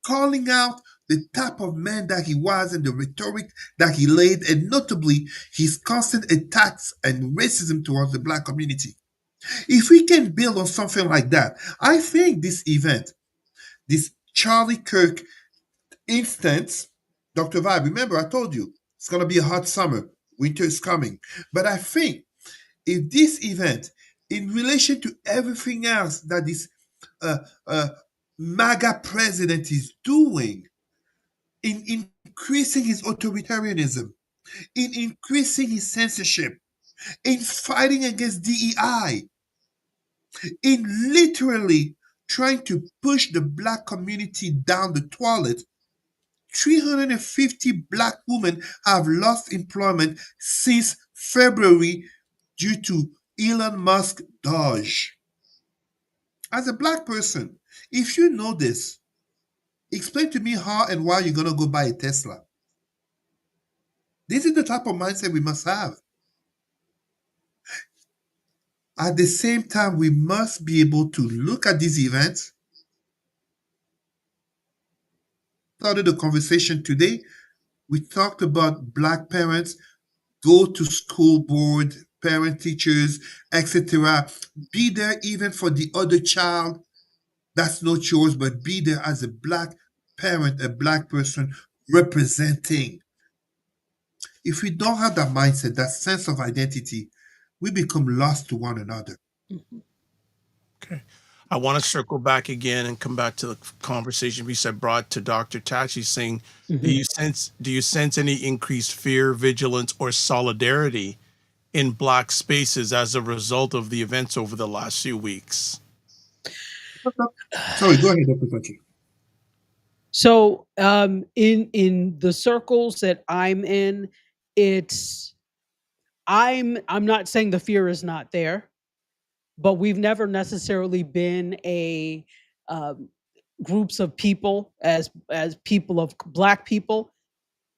calling out the type of man that he was and the rhetoric that he laid, and notably his constant attacks and racism towards the black community. If we can build on something like that, I think this event, this Charlie Kirk instance, Dr. Vibe, remember I told you it's going to be a hot summer, winter is coming. But I think if this event, in relation to everything else that this uh, uh, MAGA president is doing, in increasing his authoritarianism, in increasing his censorship, in fighting against DEI, in literally trying to push the black community down the toilet, 350 black women have lost employment since February due to Elon Musk Doge. As a black person, if you know this, explain to me how and why you're going to go buy a Tesla. This is the type of mindset we must have. At the same time, we must be able to look at these events. Started the conversation today. We talked about black parents go to school board, parent teachers, etc. Be there even for the other child. That's not yours, but be there as a black parent, a black person representing. If we don't have that mindset, that sense of identity, we become lost to one another. Mhm. Okay. I want to circle back again and come back to the conversation we said brought to Dr. Tachi saying, Mhm. do you sense any increased fear, vigilance, or solidarity in black spaces as a result of the events over the last few weeks? Sorry, go ahead, Dr. Patrick. So, in the circles that I'm in, it's I'm not saying the fear is not there, but we've never necessarily been a um, groups of people as people of black people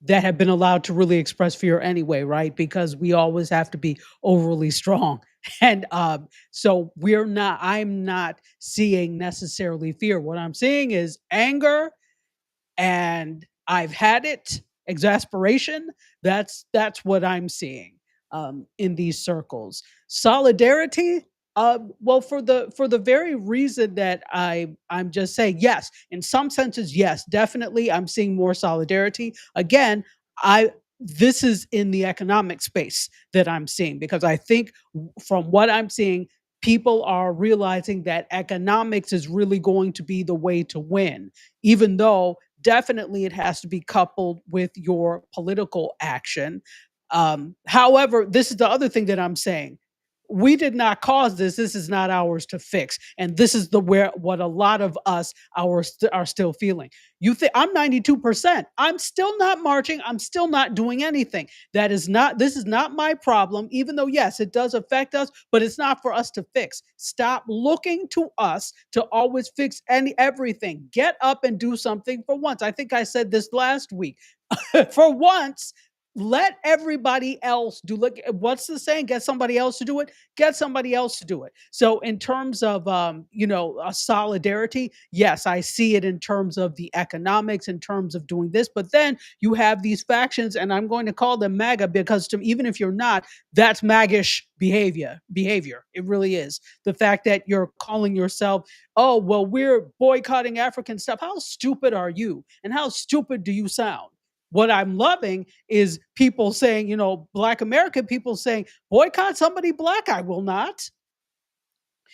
that have been allowed to really express fear anyway, right? Because we always have to be overly strong. And so I'm not seeing necessarily fear. What I'm seeing is anger, and I've had it, exasperation. That's what I'm seeing in these circles. Solidarity, well, for the very reason that I'm just saying, yes, in some senses, yes, definitely, I'm seeing more solidarity. Again, I this is in the economic space that I'm seeing, because I think from what I'm seeing, people are realizing that economics is really going to be the way to win, even though definitely it has to be coupled with your political action. However, this is the other thing that I'm saying. We did not cause this. This is not ours to fix, and this is the where what a lot of us are still feeling. You think I'm 92%? I'm still not marching. I'm still not doing anything. That is not. This is not my problem. Even though yes, it does affect us, but it's not for us to fix. Stop looking to us to always fix everything. Get up and do something for once. I think I said this last week. For once, let everybody else do. Look, what's the saying? Get somebody else to do it. Get somebody else to do it. So in terms of a solidarity, yes, I see it in terms of the economics, in terms of doing this. But then you have these factions, and I'm going to call them MAGA because even if you're not, that's maggish behavior. It really is. The fact that you're calling yourself, oh well, we're boycotting African stuff. How stupid are you? And how stupid do you sound? What I'm loving is people saying, Black American people saying, boycott somebody Black. I will not.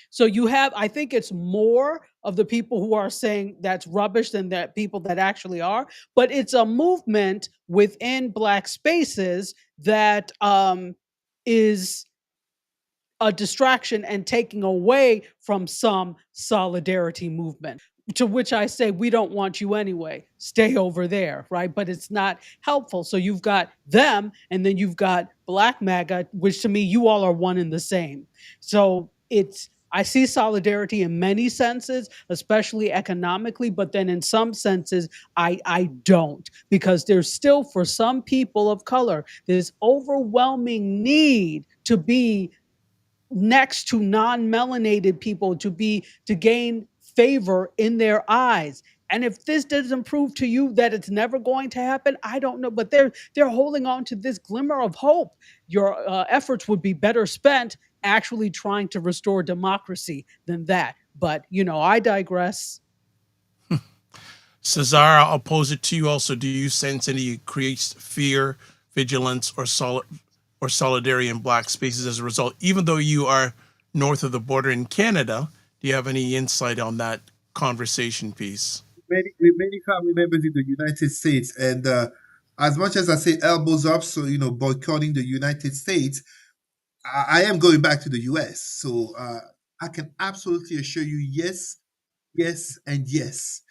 So you have, I think it's more of the people who are saying that's rubbish than that people that actually are. But it's a movement within Black spaces that is a distraction and taking away from some solidarity movement, to which I say, we don't want you anyway. Stay over there, right? But it's not helpful. So you've got them, and then you've got Black MAGA, which to me, you all are one and the same. So I see solidarity in many senses, especially economically, but then in some senses, I don't, because there's still, for some people of color, this overwhelming need to be next to non-melanated people, to gain favor in their eyes. And if this doesn't prove to you that it's never going to happen, I don't know. But they're holding on to this glimmer of hope. Your efforts would be better spent actually trying to restore democracy than that. But I digress. Cesar, I'll pose it to you also. Do you sense any creates fear, vigilance, or solidarity in Black spaces as a result? Even though you are north of the border in Canada, do you have any insight on that conversation piece? Many family members in the United States, and as much as I say elbows up, so boycotting the United States, I am going back to the US. So I can absolutely assure you, yes, yes, and yes.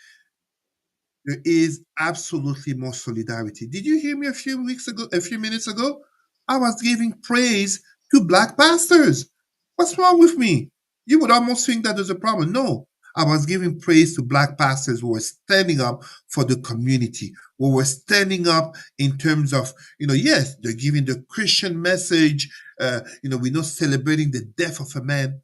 There is absolutely more solidarity. Did you hear me a few minutes ago? I was giving praise to Black pastors. What's wrong with me? You would almost think that there's a problem. No, I was giving praise to Black pastors who were standing up for the community, who were standing up in terms of, yes, they're giving the Christian message. We're not celebrating the death of a man,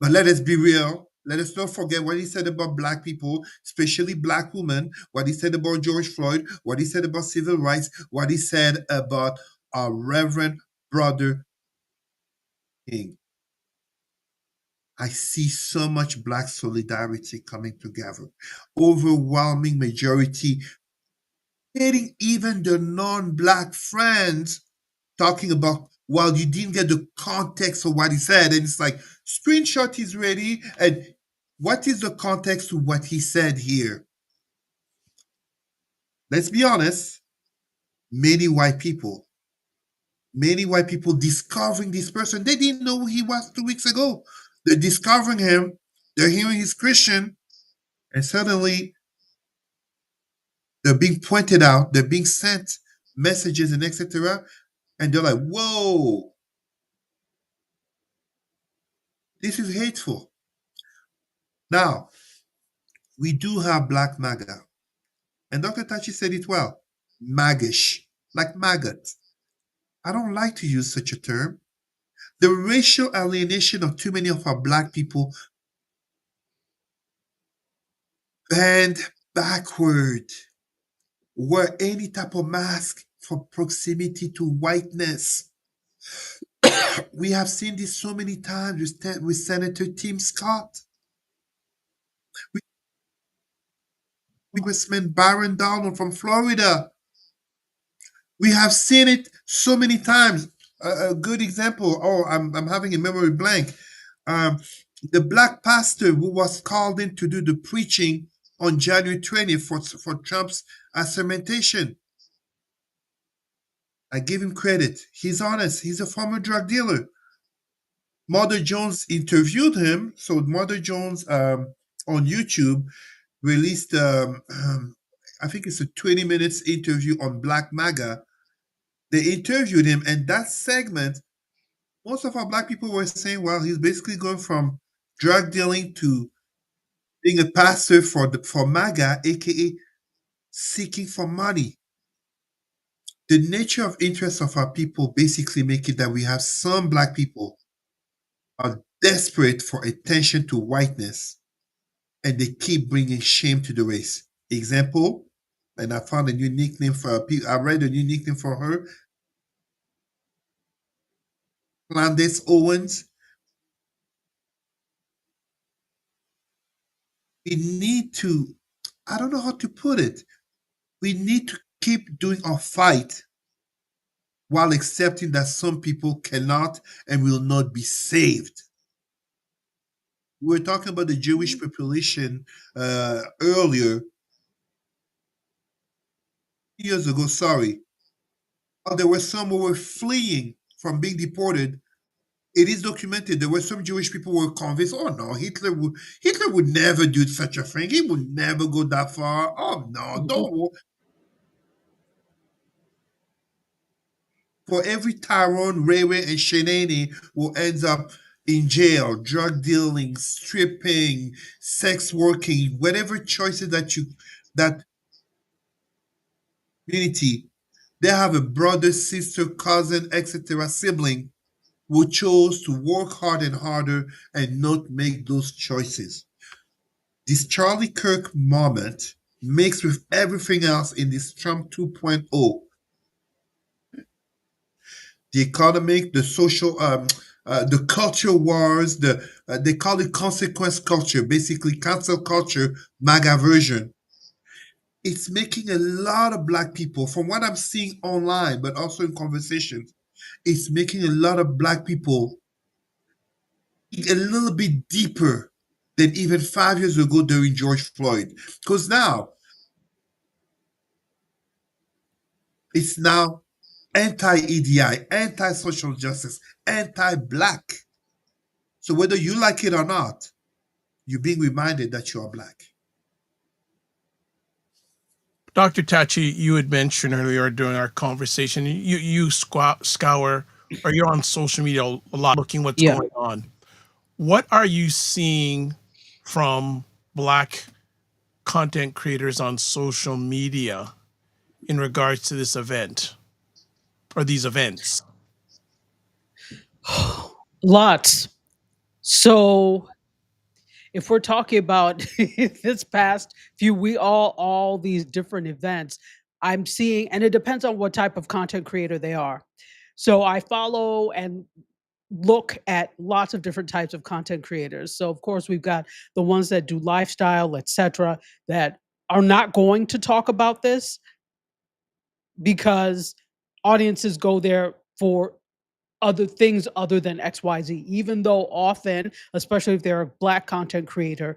but let us be real. Let us not forget what he said about Black people, especially Black women, what he said about George Floyd, what he said about civil rights, what he said about our Reverend Brother King. I see so much Black solidarity coming together. Overwhelming majority, getting even the non-Black friends talking about, well, you didn't get the context of what he said. And it's like, screenshot is ready. And what is the context to what he said here? Let's be honest. Many white people discovering this person, they didn't know who he was 2 weeks ago. They're discovering him. They're hearing he's Christian. And suddenly they're being pointed out. They're being sent messages and etc. And they're like, whoa, this is hateful. Now, we do have Black MAGA. And Dr. Tachi said it well. Maggish, like maggot. I don't like to use such a term. The racial alienation of too many of our Black people bend backward, wear any type of mask for proximity to whiteness. We have seen this so many times with Senator Tim Scott, with Congressman Byron Donald from Florida. We have seen it so many times. A good example, I'm having a memory blank. Um, the black pastor who was called in to do the preaching on January 20th for Trump's assermentation. I give him credit. He's honest. He's a former drug dealer. Mother Jones interviewed him. So Mother Jones on YouTube released, I think it's a 20 minutes interview on Black MAGA. They interviewed him, and that segment, most of our black people were saying, well, he's basically going from drug dealing to being a pastor for MAGA, aka seeking for money. The nature of interest of our people basically make it that we have some black people are desperate for attention to whiteness, and they keep bringing shame to the race. Example, and I found a new nickname for I read a new nickname for her, Candace Owens. We need to, I don't know how to put it, we need to keep doing our fight while accepting that some people cannot and will not be saved. We were talking about the Jewish population earlier, years ago, sorry. There were some who were fleeing from being deported. It is documented. There were some Jewish people who were convinced, oh no, Hitler would never do such a thing. He would never go that far. Oh no, don't. For every Tyrone, Rayway, and Shanae who ends up in jail, drug dealing, stripping, sex working, whatever choices that community, they have a brother, sister, cousin, etc., sibling who chose to work hard and harder and not make those choices. This Charlie Kirk moment mixed with everything else in this Trump 2.0, the economic, the social, the culture wars, they call it consequence culture, basically cancel culture, MAGA version. It's making a lot of black people, from what I'm seeing online, but also in conversations, it's making a lot of black people a little bit deeper than even 5 years ago during George Floyd. Because now, it's now anti-EDI, anti-social justice, anti-black. So whether you like it or not, you're being reminded that you are black. Dr. Tachi, you had mentioned earlier during our conversation, you scour or you're on social media a lot looking what's Yeah. going on. What are you seeing from black content creators on social media in regards to this event or these events? Lots. So if we're talking about this past few all these different events, I'm seeing, and it depends on what type of content creator they are. So I follow and look at lots of different types of content creators. So of course we've got the ones that do lifestyle, etc., that are not going to talk about this because audiences go there for other things other than XYZ, even though often, especially if they're a black content creator,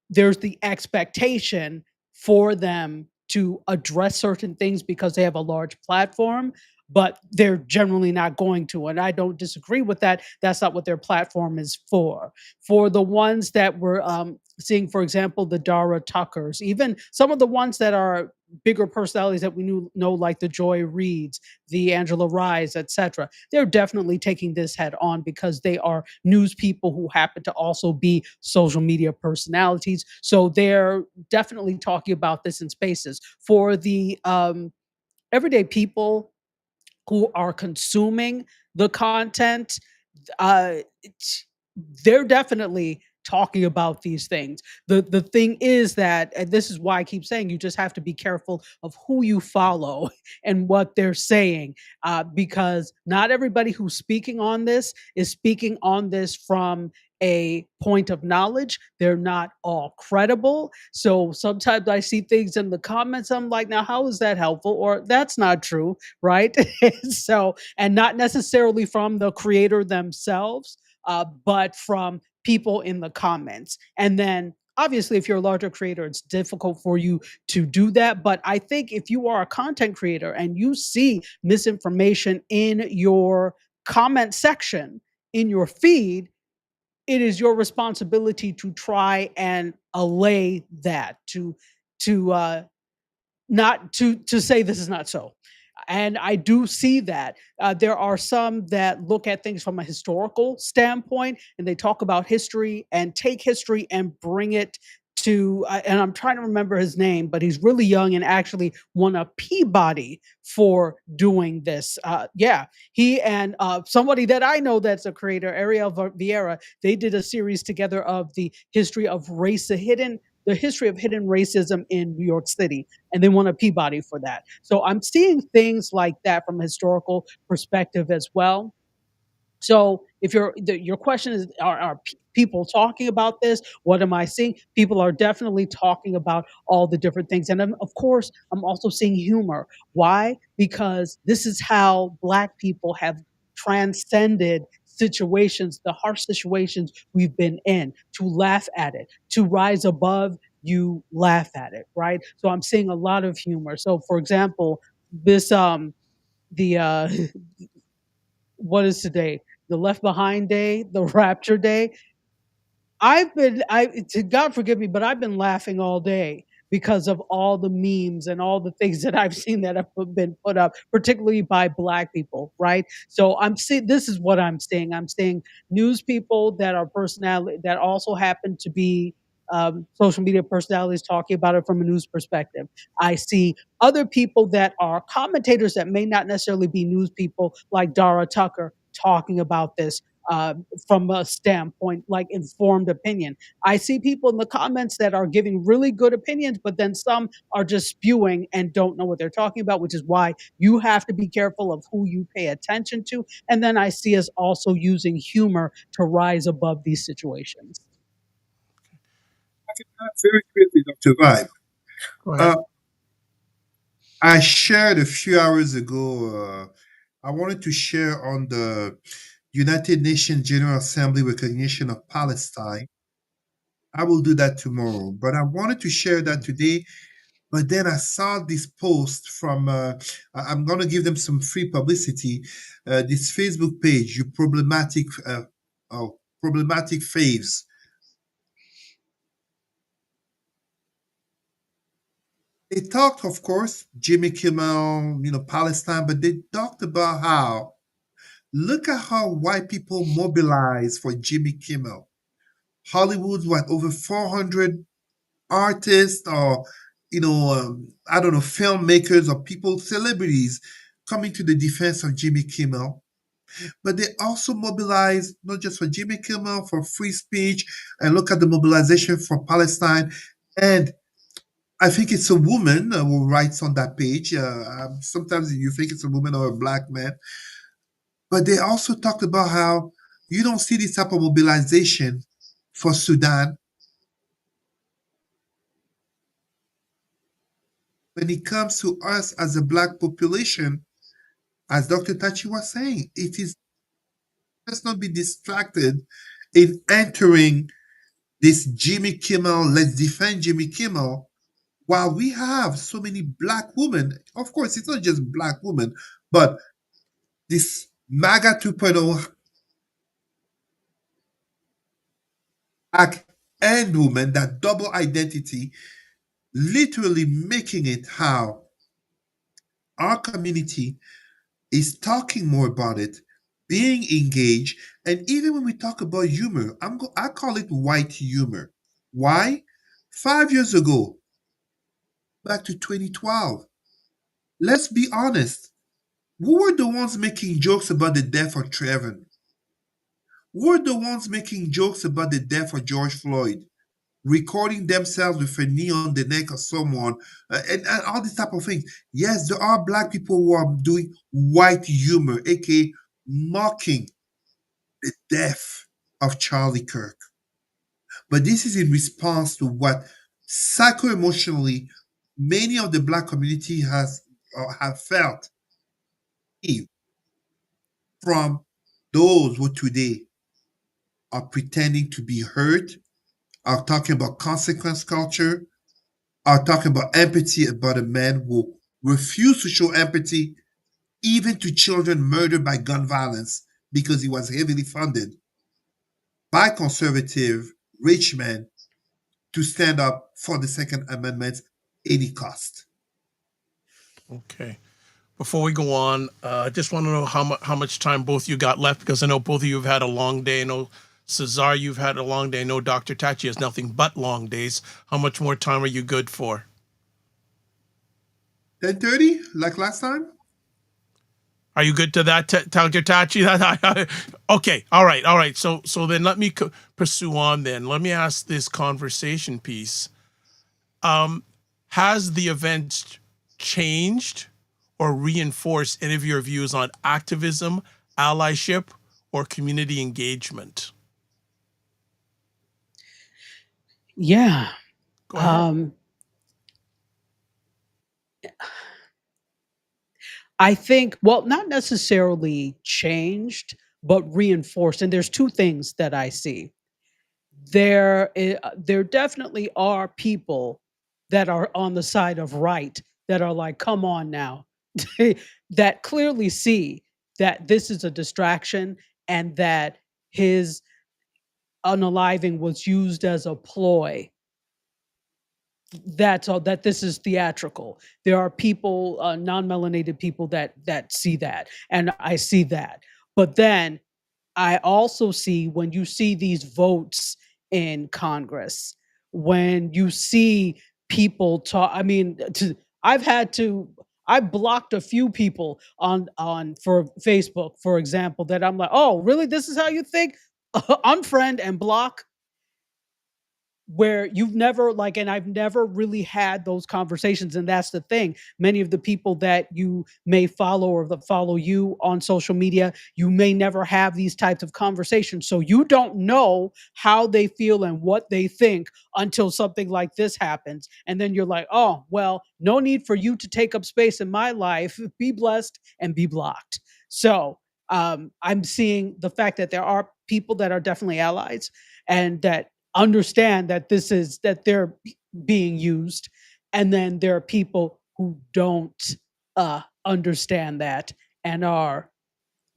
there's the expectation for them to address certain things because they have a large platform, but they're generally not going to. And I don't disagree with that. That's not what their platform is for. For the ones that we're seeing, for example, the Dara Tuckers, even some of the ones that are bigger personalities that we know, like the Joy Reids, the Angela Rise, etc. They're definitely taking this head on because they are news people who happen to also be social media personalities. So they're definitely talking about this in spaces. For the everyday people who are consuming the content, they're definitely talking about these things. The thing is that, and this is why I keep saying, you just have to be careful of who you follow and what they're saying, because not everybody who's speaking on this is speaking on this from a point of knowledge. They're not all credible. So sometimes I see things in the comments, I'm like, now how is that helpful? Or that's not true, right? So, and not necessarily from the creator themselves, but from people in the comments. And then obviously if you're a larger creator, it's difficult for you to do that. But I think if you are a content creator and you see misinformation in your comment section in your feed, it is your responsibility to try and allay that, to not to say this is not so. And I do see that there are some that look at things from a historical standpoint, and they talk about history and take history and bring it to. And I'm trying to remember his name, but he's really young and actually won a Peabody for doing this. Yeah, he and somebody that I know that's a creator, Ariel Vieira, they did a series together of the history of hidden racism in New York City, and they won a Peabody for that. So I'm seeing things like that from a historical perspective as well. So if your question is, are people talking about this? What am I seeing? People are definitely talking about all the different things, and of course, I'm also seeing humor. Why? Because this is how Black people have transcended situations, the harsh situations we've been in, to laugh at it, to rise above. You laugh at it, right? So I'm seeing a lot of humor. So, for example, this the what is today? The Left Behind Day, the Rapture Day. I to God forgive me, but I've been laughing all day because of all the memes and all the things that I've seen that have been put up, particularly by Black people, right? So I'm seeing this is what I'm seeing. I'm seeing news people that are personality that also happen to be social media personalities talking about it from a news perspective. I see other people that are commentators that may not necessarily be news people, like Dara Tucker, talking about this from a standpoint like informed opinion. I see people in the comments that are giving really good opinions, but then some are just spewing and don't know what they're talking about, which is why you have to be careful of who you pay attention to. And then I see us also using humor to rise above these situations. Very quickly, Dr. Vibe. Go ahead. Uh, I shared a few hours ago. I wanted to share on the United Nations General Assembly recognition of Palestine. I will do that tomorrow, but I wanted to share that today. But then I saw this post from, I'm going to give them some free publicity. This Facebook page, you problematic faves. They talked, of course, Jimmy Kimmel, Palestine, but they talked about how, look at how white people mobilize for Jimmy Kimmel. Hollywood's what, over 400 artists or, I don't know, filmmakers or people, celebrities coming to the defense of Jimmy Kimmel. But they also mobilize not just for Jimmy Kimmel, for free speech, and look at the mobilization for Palestine. And I think it's a woman who writes on that page. Sometimes you think it's a woman or a black man. But they also talked about how you don't see this type of mobilization for Sudan. When it comes to us as a black population, as Dr. Tachi was saying, it is, let's not be distracted in entering this Jimmy Kimmel, let's defend Jimmy Kimmel, while we have so many black women. Of course, it's not just black women, but this MAGA 2.0 black and woman, that double identity, literally making it how our community is talking more about it, being engaged, and even when we talk about humor, I call it white humor. Why? 5 years ago, back to 2012, let's be honest. Who were the ones making jokes about the death of Trevor? Who were the ones making jokes about the death of George Floyd? Recording themselves with a knee on the neck of someone, and all these type of things. Yes, there are black people who are doing white humor, aka mocking the death of Charlie Kirk. But this is in response to what psycho-emotionally many of the black community has or have felt from those who today are pretending to be hurt, are talking about consequence culture, are talking about empathy about a man who refused to show empathy even to children murdered by gun violence because he was heavily funded by conservative rich men to stand up for the Second Amendment any cost. Okay. Before we go on, I just want to know how much time both you got left, because I know both of you have had a long day. I know, Cesar, you've had a long day. I know Dr. Tachi has nothing but long days. How much more time are you good for? 10:30, like last time? Are you good to that, Dr. Tachi? Okay, all right. So then let me pursue on then. Let me ask this conversation piece. Has the event changed or reinforced any of your views on activism, allyship, or community engagement? Yeah. Go ahead. I think, well, not necessarily changed, but reinforced. And there's two things that I see. There definitely are people that are on the side of right that are like, come on now, that clearly see that this is a distraction and that his unaliving was used as a ploy. That's all, that this is theatrical. There are people, non-melanated people that see that, and I see that. But then I also see, when you see these votes in Congress, when you see people talk, I mean, I've had to, I blocked a few people on for Facebook, for example, that I'm like, oh, really? This is how you think? Unfriend and block, where you've never like, and I've never really had those conversations. And that's the thing. Many of the people that you may follow or that follow you on social media, you may never have these types of conversations. So you don't know how they feel and what they think until something like this happens. And then you're like, oh, well, no need for you to take up space in my life. Be blessed and be blocked. So I'm seeing the fact that there are people that are definitely allies and that understand that this is that they're being used, and then there are people who don't understand that and are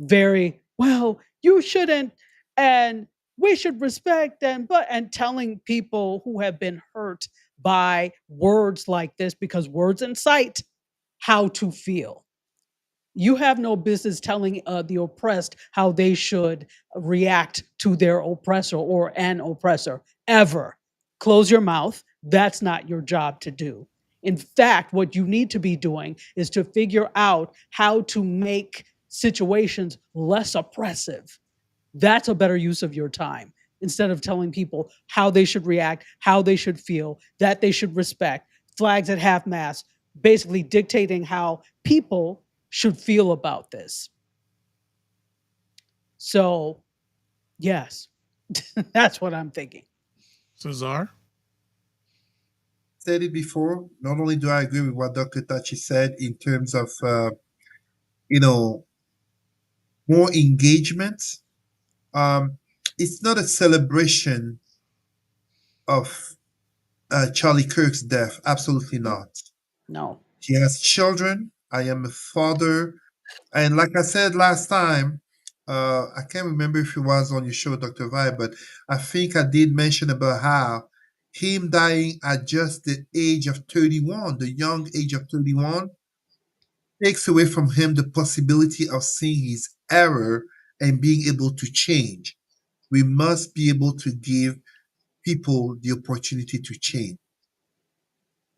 very, well, you shouldn't, and we should respect, and telling people who have been hurt by words like this, because words incite, how to feel. You have no business telling the oppressed how they should react to their oppressor or an oppressor, ever. Close your mouth. That's not your job to do. In fact, what you need to be doing is to figure out how to make situations less oppressive. That's a better use of your time, instead of telling people how they should react, how they should feel, that they should respect, flags at half mast, basically dictating how people should feel about this. So, yes, that's what I'm thinking. Cesar? Said it before. Not only do I agree with what Dr. Tachi said in terms of, you know, more engagement, um, it's not a celebration of Charlie Kirk's death. Absolutely not. No. He has children. I am a father. And like I said last time, I can't remember if it was on your show, Dr. Vi, but I think I did mention about how him dying at just the age of 31, the young age of 31, takes away from him the possibility of seeing his error and being able to change. We must be able to give people the opportunity to change.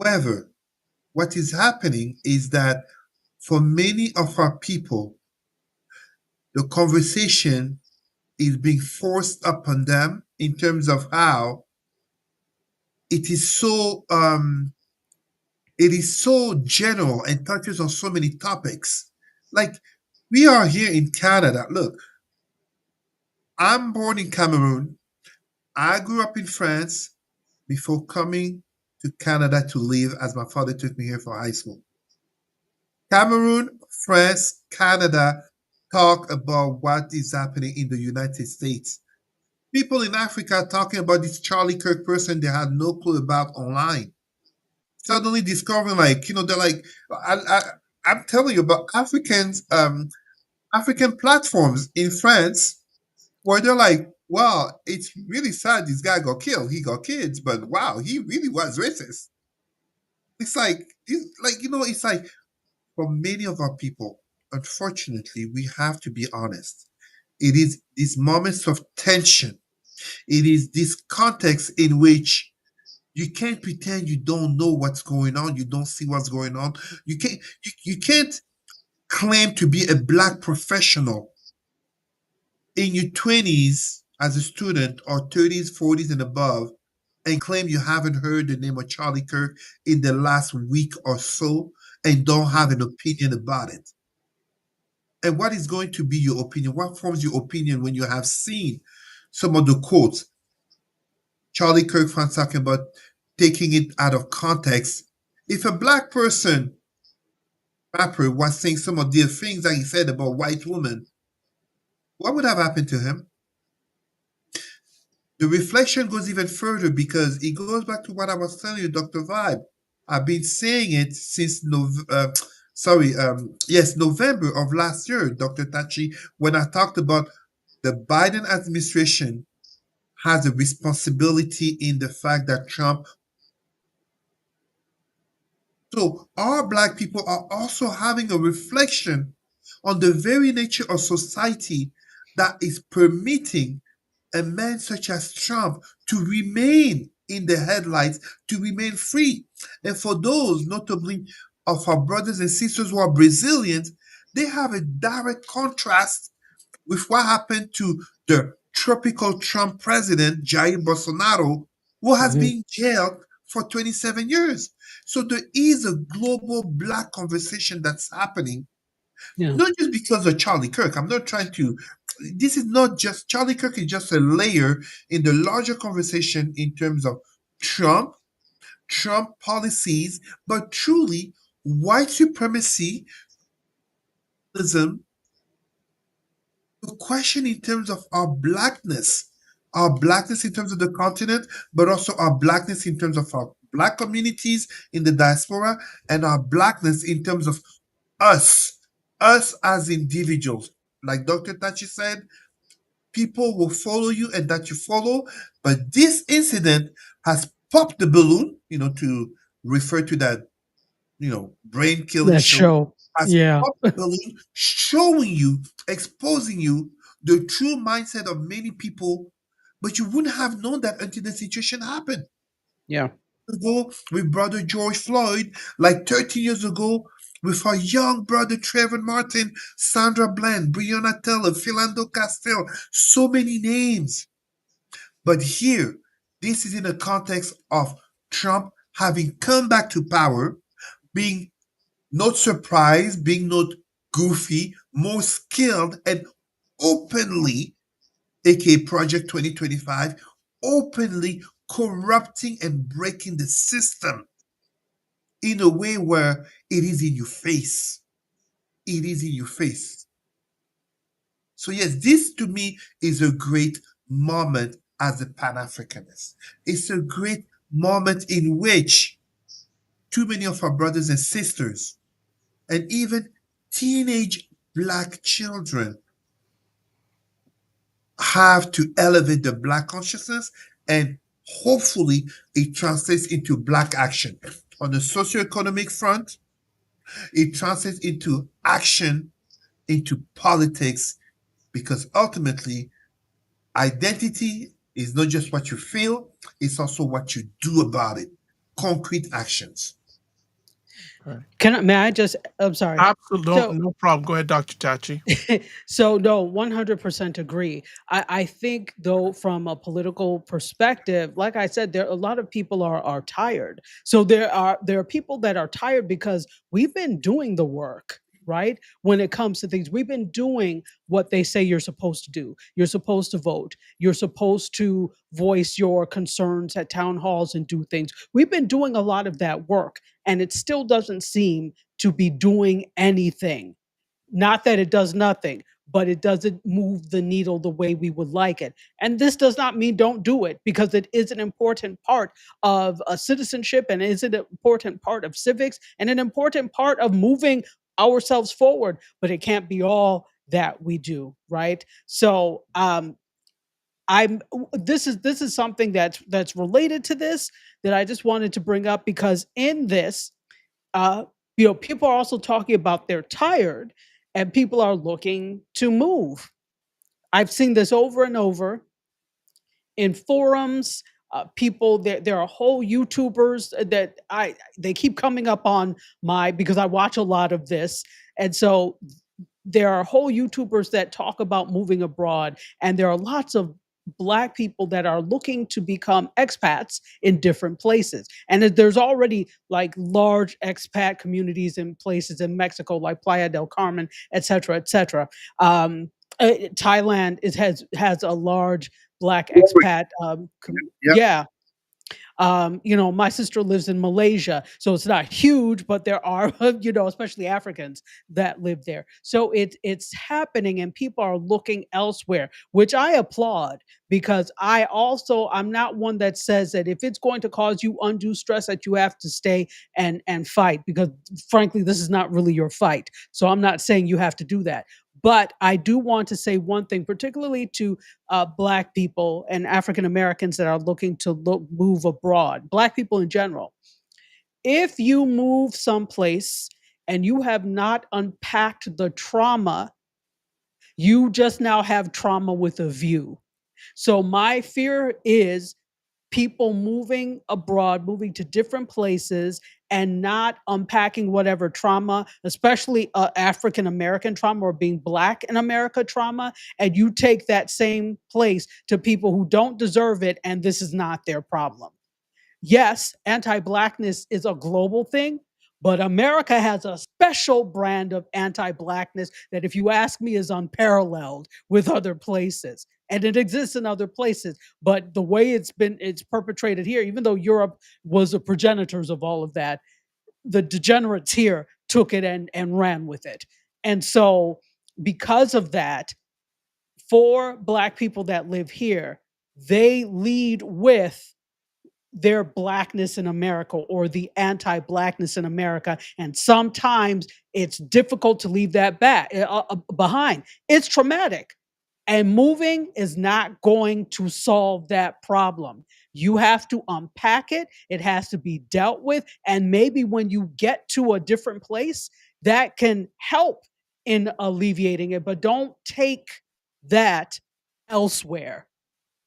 However, what is happening is that for many of our people, the conversation is being forced upon them in terms of how it is so general and touches on so many topics. Like, we are here in Canada. Look, I'm born in Cameroon. I grew up in France before coming to Canada to live, as my father took me here for high school. Cameroon, France, Canada talk about what is happening in the United States. People in Africa talking about this Charlie Kirk person they had no clue about online. Suddenly discovering, like, they're like, I'm telling you about African platforms in France where they're like, wow, it's really sad this guy got killed. He got kids, but wow, he really was racist. It's like for many of our people, unfortunately, we have to be honest. It is these moments of tension. It is this context in which you can't pretend you don't know what's going on. You don't see what's going on. You can't claim to be a black professional in your 20s as a student or 30s, 40s and above and claim you haven't heard the name of Charlie Kirk in the last week or so and don't have an opinion about it. And what is going to be your opinion? What forms your opinion when you have seen some of the quotes? Charlie Kirk fans talking about taking it out of context. If a black person, rapper, was saying some of the things that he said about white women, what would have happened to him? The reflection goes even further because it goes back to what I was telling you, Dr. Vibe. I've been saying it since November of last year, Dr. Tachi, when I talked about the Biden administration has a responsibility in the fact that Trump. So our black people are also having a reflection on the very nature of society that is permitting a man such as Trump to remain in the headlights, to remain free. And for those, notably of our brothers and sisters who are Brazilians, they have a direct contrast with what happened to the tropical Trump president, Jair Bolsonaro, who has Mhm. been jailed for 27 years. So there is a global black conversation that's happening, Yeah. not just because of Charlie Kirk. I'm not trying to, this is not just, Charlie Kirk is just a layer in the larger conversation in terms of Trump, Trump policies, but truly white supremacy, the question in terms of our blackness in terms of the continent, but also our blackness in terms of our black communities in the diaspora, and our blackness in terms of us, us as individuals. Like Dr. Tachi said, people will follow you and that you follow, but this incident has popped the balloon, to refer to that, brain killing That show, show. has Yeah. popped the balloon, showing you, exposing you the true mindset of many people, but you wouldn't have known that until the situation happened. Yeah. Ago with brother George Floyd, like 30 years ago with our young brother Trevor Martin, Sandra Bland, Breonna Taylor, Philando Castile, so many names. But here, this is in the context of Trump having come back to power, being not surprised, being not goofy, more skilled, and openly, aka Project 2025, openly corrupting and breaking the system in a way where it is in your face. It is in your face. So, yes, this to me is a great moment as a Pan Africanist. It's a great moment in which too many of our brothers and sisters, and even teenage black children, have to elevate the black consciousness, and hopefully it translates into black action. On the socioeconomic front, it translates into action, into politics, because ultimately identity is not just what you feel, it's also what you do about it. Concrete actions. May I just, I'm sorry. Absolutely, So, no problem. Go ahead, Dr. Tachi. so no, 100% agree. I think though, from a political perspective, like I said, there a lot of people are tired. So there are people that are tired because we've been doing the work, right? When it comes to things, we've been doing what they say you're supposed to do. You're supposed to vote. You're supposed to voice your concerns at town halls and do things. We've been doing a lot of that work, and it still doesn't seem to be doing anything. Not that it does nothing, but it doesn't move the needle the way we would like it. And this does not mean don't do it, because it is an important part of citizenship, and is an important part of civics, and an important part of moving ourselves forward. But it can't be all that we do, right? So I'm this is something that's related to this, that I just wanted to bring up, because in this, uh, people are also talking about they're tired, and people are looking to move. I've seen this over and over in forums. People, there are whole YouTubers that I they keep coming up on my, because I watch a lot of this, and so there are whole YouTubers that talk about moving abroad, and there are lots of Black people that are looking to become expats in different places. And there's already like large expat communities in places in Mexico, like Playa del Carmen, et cetera, et cetera. Thailand has a large Black expat. Yep. Yeah, my sister lives in Malaysia, so it's not huge, but there are, especially Africans that live there. So it's happening, and people are looking elsewhere, which I applaud, because I'm not one that says that if it's going to cause you undue stress that you have to stay and fight, because frankly, this is not really your fight. So I'm not saying you have to do that. But I do want to say one thing, particularly to Black people and African Americans that are looking to move abroad, Black people in general. If you move someplace and you have not unpacked the trauma, you just now have trauma with a view. So my fear is people moving abroad, moving to different places, and not unpacking whatever trauma, especially African American trauma or being Black in America trauma, and you take that same place to people who don't deserve it, and this is not their problem. Yes, anti-Blackness is a global thing, but America has a special brand of anti-Blackness that, if you ask me, is unparalleled with other places. And it exists in other places, but the way it's perpetrated here, even though Europe was the progenitors of all of that, the degenerates here took it and ran with it. And so, because of that, for Black people that live here, they lead with their Blackness in America, or the anti-Blackness in America. And sometimes it's difficult to leave that behind. It's traumatic. And moving is not going to solve that problem. You have to unpack it. It has to be dealt with. And maybe when you get to a different place, that can help in alleviating it. But don't take that elsewhere.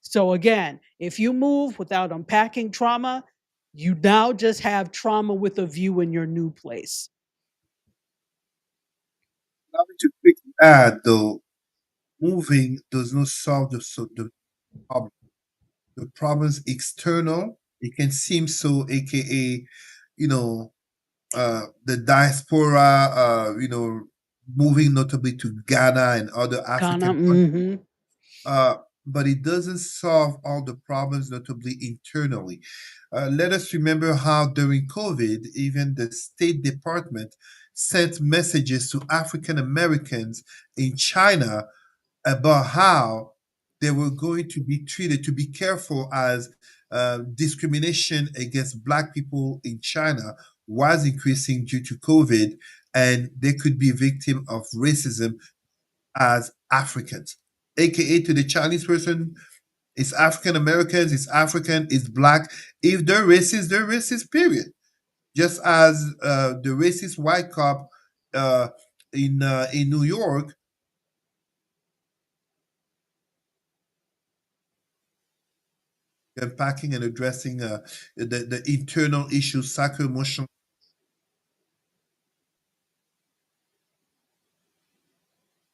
So again, if you move without unpacking trauma, you now just have trauma with a view in your new place. Allow me to quickly add, though, moving does not solve the problem. The problem's external. It can seem so, aka, you know, the diaspora, moving notably to Ghana and other Ghana, African countries. mhm. Uh, but it doesn't solve all the problems, notably internally. Let us remember how during COVID, even the State Department sent messages to African Americans in China about how they were going to be treated, to be careful, as discrimination against Black people in China was increasing due to COVID, and they could be victim of racism as Africans, aka to the Chinese person, it's African Americans, it's African, it's Black. If they're racist, period. Just as the racist white cop uh, in New York, unpacking and addressing the internal issues, psycho-emotional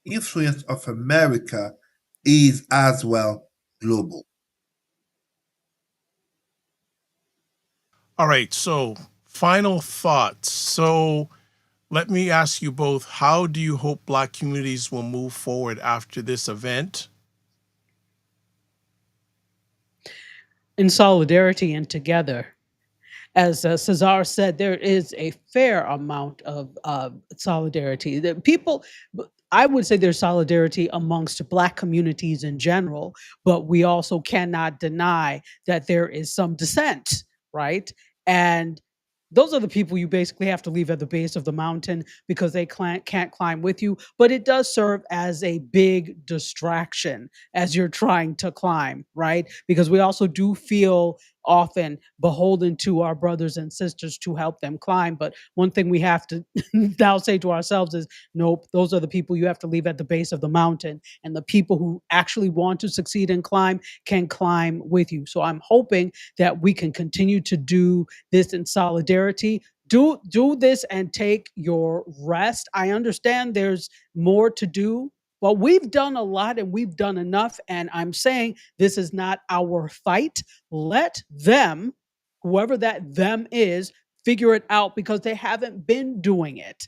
influence of America is as well global. All right. So, final thoughts. So, let me ask you both, how do you hope Black communities will move forward after this event? In solidarity and together. As Cesar said, there is a fair amount of solidarity. The people, I would say there's solidarity amongst Black communities in general, but we also cannot deny that there is some dissent, right? And those are the people you basically have to leave at the base of the mountain because they can't climb with you. But it does serve as a big distraction as you're trying to climb, right? Because we also do feel often beholden to our brothers and sisters to help them climb. But one thing we have to now say to ourselves is nope, those are the people you have to leave at the base of the mountain. And the people who actually want to succeed and climb can climb with you. So I'm hoping that we can continue to do this in solidarity. Do this and take your rest. I understand there's more to do, but we've done a lot and we've done enough. And I'm saying this is not our fight. Let them, whoever that them is, figure it out because they haven't been doing it.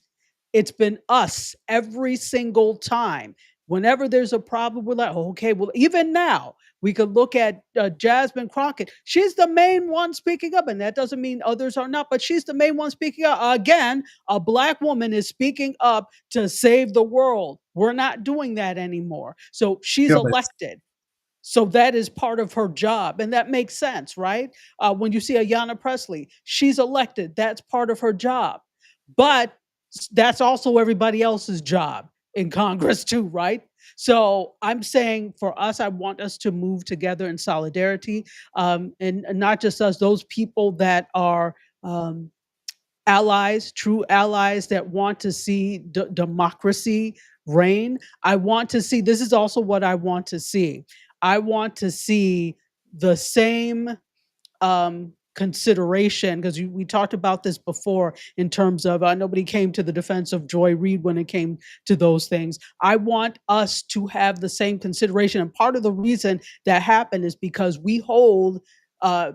It's been us every single time. Whenever there's a problem, we're like, oh, okay, well, even now, we could look at Jasmine Crockett. She's the main one speaking up, and that doesn't mean others are not, but she's the main one speaking up. Again, a Black woman is speaking up to save the world. We're not doing that anymore. So she's Gilbert. elected. So that is part of her job, and that makes sense, right? When you see Ayanna Presley, she's elected. That's part of her job, but that's also everybody else's job in Congress too, right? So I'm saying for us, I want us to move together in solidarity, and not just us, those people that are allies, true allies that want to see democracy reign. I want to see, this is also what I want to see. I want to see the same consideration because we talked about this before in terms of nobody came to the defense of Joy Reid when it came to those things. I want us to have the same consideration. And part of the reason that happened is because we hold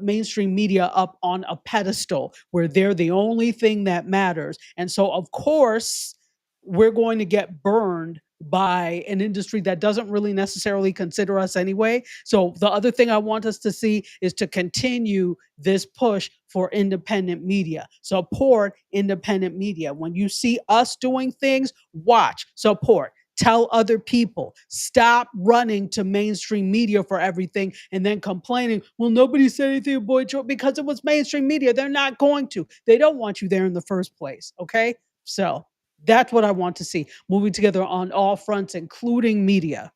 mainstream media up on a pedestal where they're the only thing that matters. And so, of course, we're going to get burned by an industry that doesn't really necessarily consider us anyway. So the other thing I want us to see is to continue this push for independent media. Support independent media. When you see us doing things, watch, support. Tell other people, stop running to mainstream media for everything and then complaining, well, nobody said anything about Joe because it was mainstream media. They're not going to. They don't want you there in the first place. Okay. So that's what I want to see. Moving together on all fronts, including media.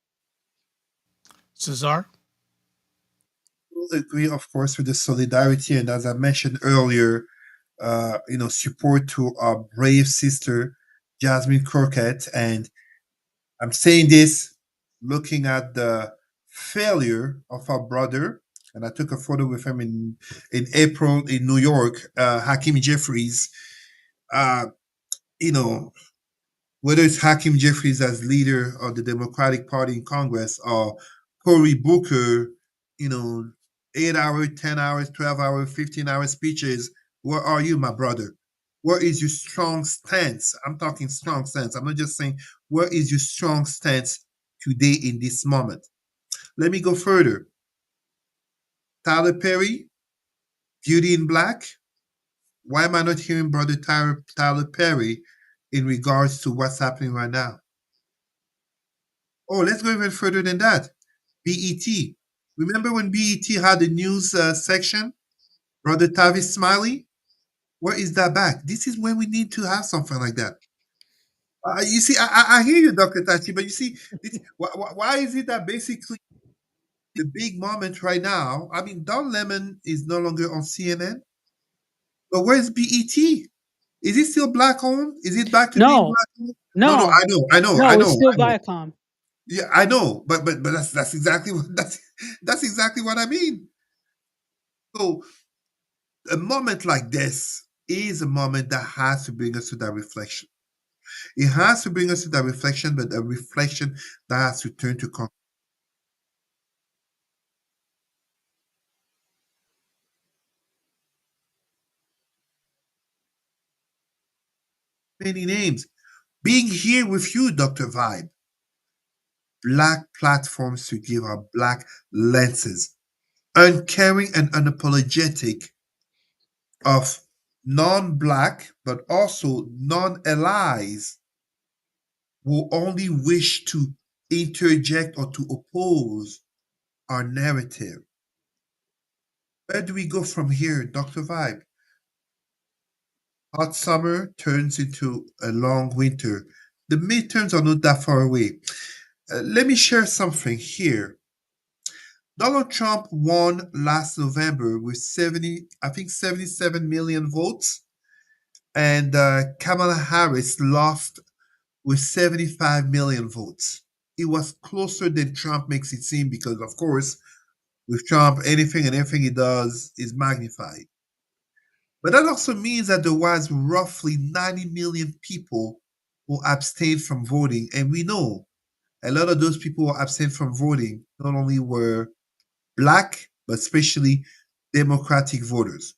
Cesar? Will agree, of course, with the solidarity, and as I mentioned earlier, support to our brave sister, Jasmine Crockett. And I'm saying this looking at the failure of our brother, and I took a photo with him in April in New York, Hakeem Jeffries. Uh, you know, whether it's Hakeem Jeffries as leader of the Democratic Party in Congress or Cory Booker, you know, 8 hour, 10 hours, 12 hour, 15 hour speeches. Where are you, my brother? Where is your strong stance? I'm talking strong stance. I'm not just saying, where is your strong stance today in this moment? Let me go further. Tyler Perry, Beauty in Black. Why am I not hearing Brother Tyler Perry in regards to what's happening right now? Oh, let's go even further than that. BET. Remember when BET had the news section? Brother Tavis Smiley? Where is that back? This is where we need to have something like that. You see, I hear you, Dr. Tachi, but you see, why is it that basically the big moment right now? I mean, Don Lemon is no longer on CNN, but where's BET? Is it still black owned? Is it back to being No, black owned? No, no, no, no, it's still I know. Viacom. Yeah, I know, but that's exactly what that's exactly what I mean. So a moment like this is a moment that has to bring us to that reflection. It has to bring us to that reflection, but a reflection that has to turn to many names. Being here with you, Dr. Vibe. Black platforms to give our black lenses. Uncaring and unapologetic of non-black, but also non-allies who only wish to interject or to oppose our narrative. Where do we go from here, Dr. Vibe? Hot summer turns into a long winter. The midterms are not that far away. Let me share something here. Donald Trump won last November with 77 million votes, and Kamala Harris lost with 75 million votes. It was closer than Trump makes it seem because, of course, with Trump, anything and everything he does is magnified. But that also means that there was roughly 90 million people who abstained from voting. And we know a lot of those people who abstained from voting not only were Black, but especially Democratic voters.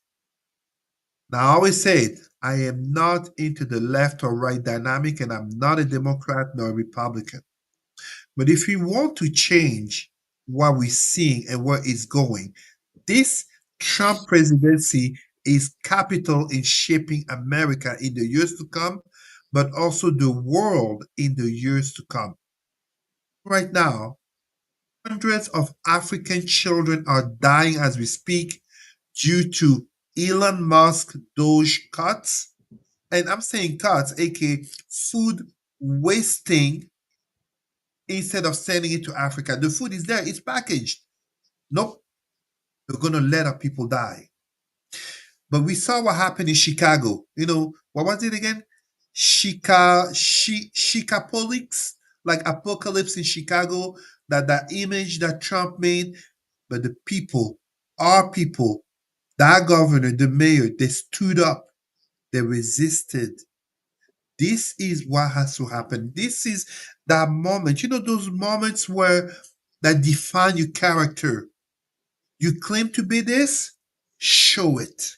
Now, I always said, I am not into the left or right dynamic, and I'm not a Democrat nor a Republican. But if we want to change what we're seeing and where it's going, this Trump presidency is capital in shaping America in the years to come, but also the world in the years to come. Right now, hundreds of African children are dying as we speak due to Elon Musk Doge cuts. And I'm saying cuts, aka food wasting instead of sending it to Africa. The food is there, it's packaged. Nope, they're going to let our people die. But we saw what happened in Chicago. What was it again? Chicapolics, like apocalypse in Chicago, that image that Trump made. But the people, our people, that governor, the mayor, they stood up. They resisted. This is what has to happen. This is that moment. Those moments where that define your character. You claim to be this, show it.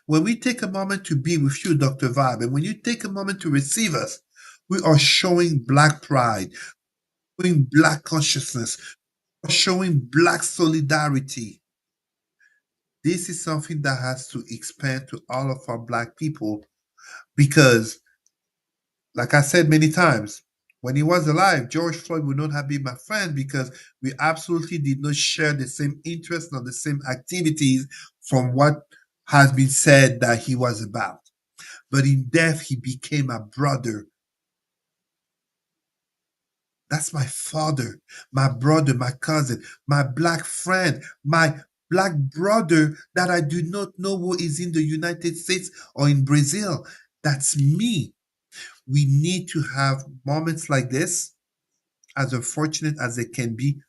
When we take a moment to be with you, Dr. Vibe, and when you take a moment to receive us, we are showing Black pride, showing Black consciousness, showing Black solidarity. This is something that has to expand to all of our Black people because, like I said many times, when he was alive, George Floyd would not have been my friend because we absolutely did not share the same interests nor the same activities from what has been said that he was about. But in death, he became a brother. That's my father, my brother, my cousin, my Black friend, my Black brother that I do not know who is in the United States or in Brazil. That's me. We need to have moments like this, as unfortunate as they can be.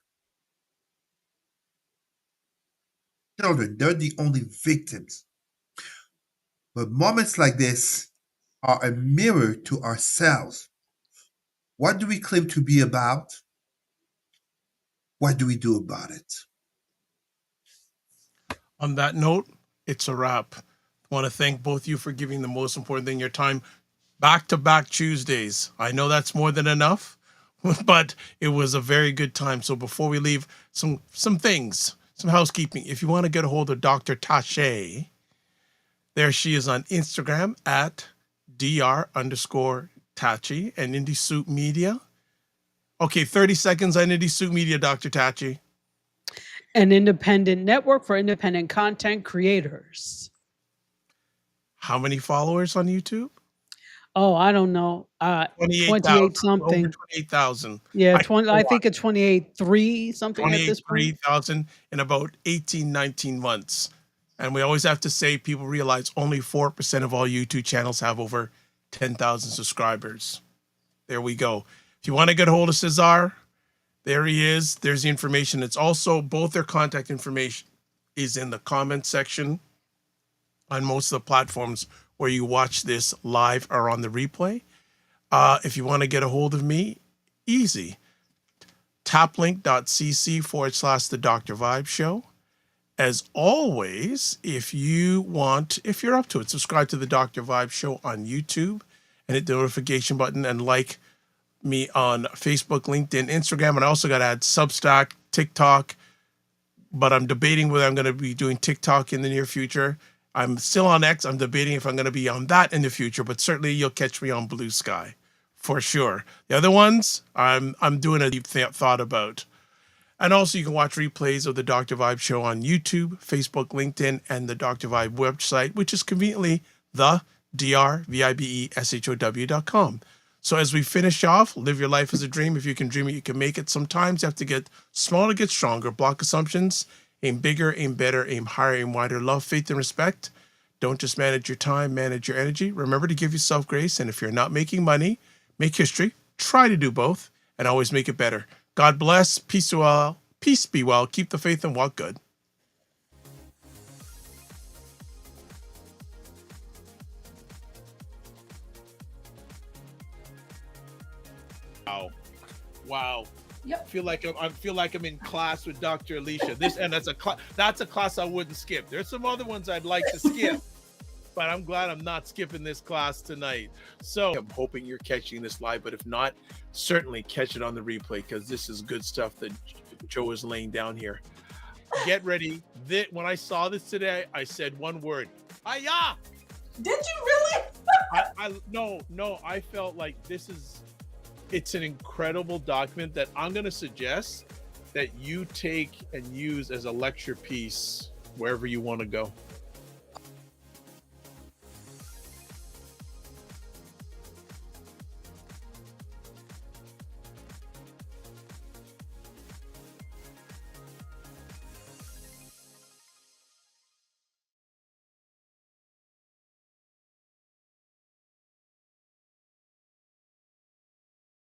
Children, they're the only victims. But moments like this are a mirror to ourselves. What do we claim to be about? What do we do about it? On that note, it's a wrap. I want to thank both you for giving the most important thing, your time, back-to-back Tuesdays. I know that's more than enough, but it was a very good time. So before we leave, some things, some housekeeping. If you want to get a hold of Dr. Tachi, there she is on Instagram at dr_Tachi and Indie Soup Media. Okay, 30 seconds on Indie Soup Media, Dr. Tachi. An independent network for independent content creators. How many followers on YouTube? Oh, I don't know. 28 something. Over 28,000. Yeah, 20. I think it's 28.3 something at this point. 28,000 in about 18, 19 months. And we always have to say, people realize only 4% of all YouTube channels have over 10,000 subscribers. There we go. If you want to get a hold of Cesar, there he is. There's the information. It's also both their contact information is in the comment section on most of the platforms where you watch this live or on the replay. If you want to get a hold of me, easy. taplink.cc/The Dr. Vibe Show. As always, if you're up to it, subscribe to The Dr. Vibe Show on YouTube and hit the notification button and like me on Facebook, LinkedIn, Instagram. And I also got to add Substack, TikTok, but I'm debating whether I'm going to be doing TikTok in the near future. I'm still on X. I'm debating if I'm going to be on that in the future, but certainly you'll catch me on Blue Sky. for sure. The other ones, I'm doing a deep thought about. And also, you can watch replays of the Dr. Vibe show on YouTube, Facebook, LinkedIn, and the Dr. Vibe website, which is conveniently the drvibeshow.com. So as we finish off, live your life as a dream. If you can dream it, you can make it. Sometimes you have to get smaller, get stronger. Block assumptions. Aim bigger, aim better, aim higher, aim wider. Love, faith, and respect. Don't just manage your time, manage your energy. Remember to give yourself grace. And if you're not making money, make history. Try to do both and always make it better. God bless. Peace be well. Keep the faith and walk good. Wow. Yep. I feel like I'm in class with Dr. Alicia. That's a class I wouldn't skip. There's some other ones I'd like to skip, but I'm glad I'm not skipping this class tonight. So I'm hoping you're catching this live, but if not, certainly catch it on the replay because this is good stuff that Joe is laying down here. Get ready. When I saw this today, I said one word. Hi-ya! Did you really? No, I felt like it's an incredible document that I'm going to suggest that you take and use as a lecture piece wherever you want to go.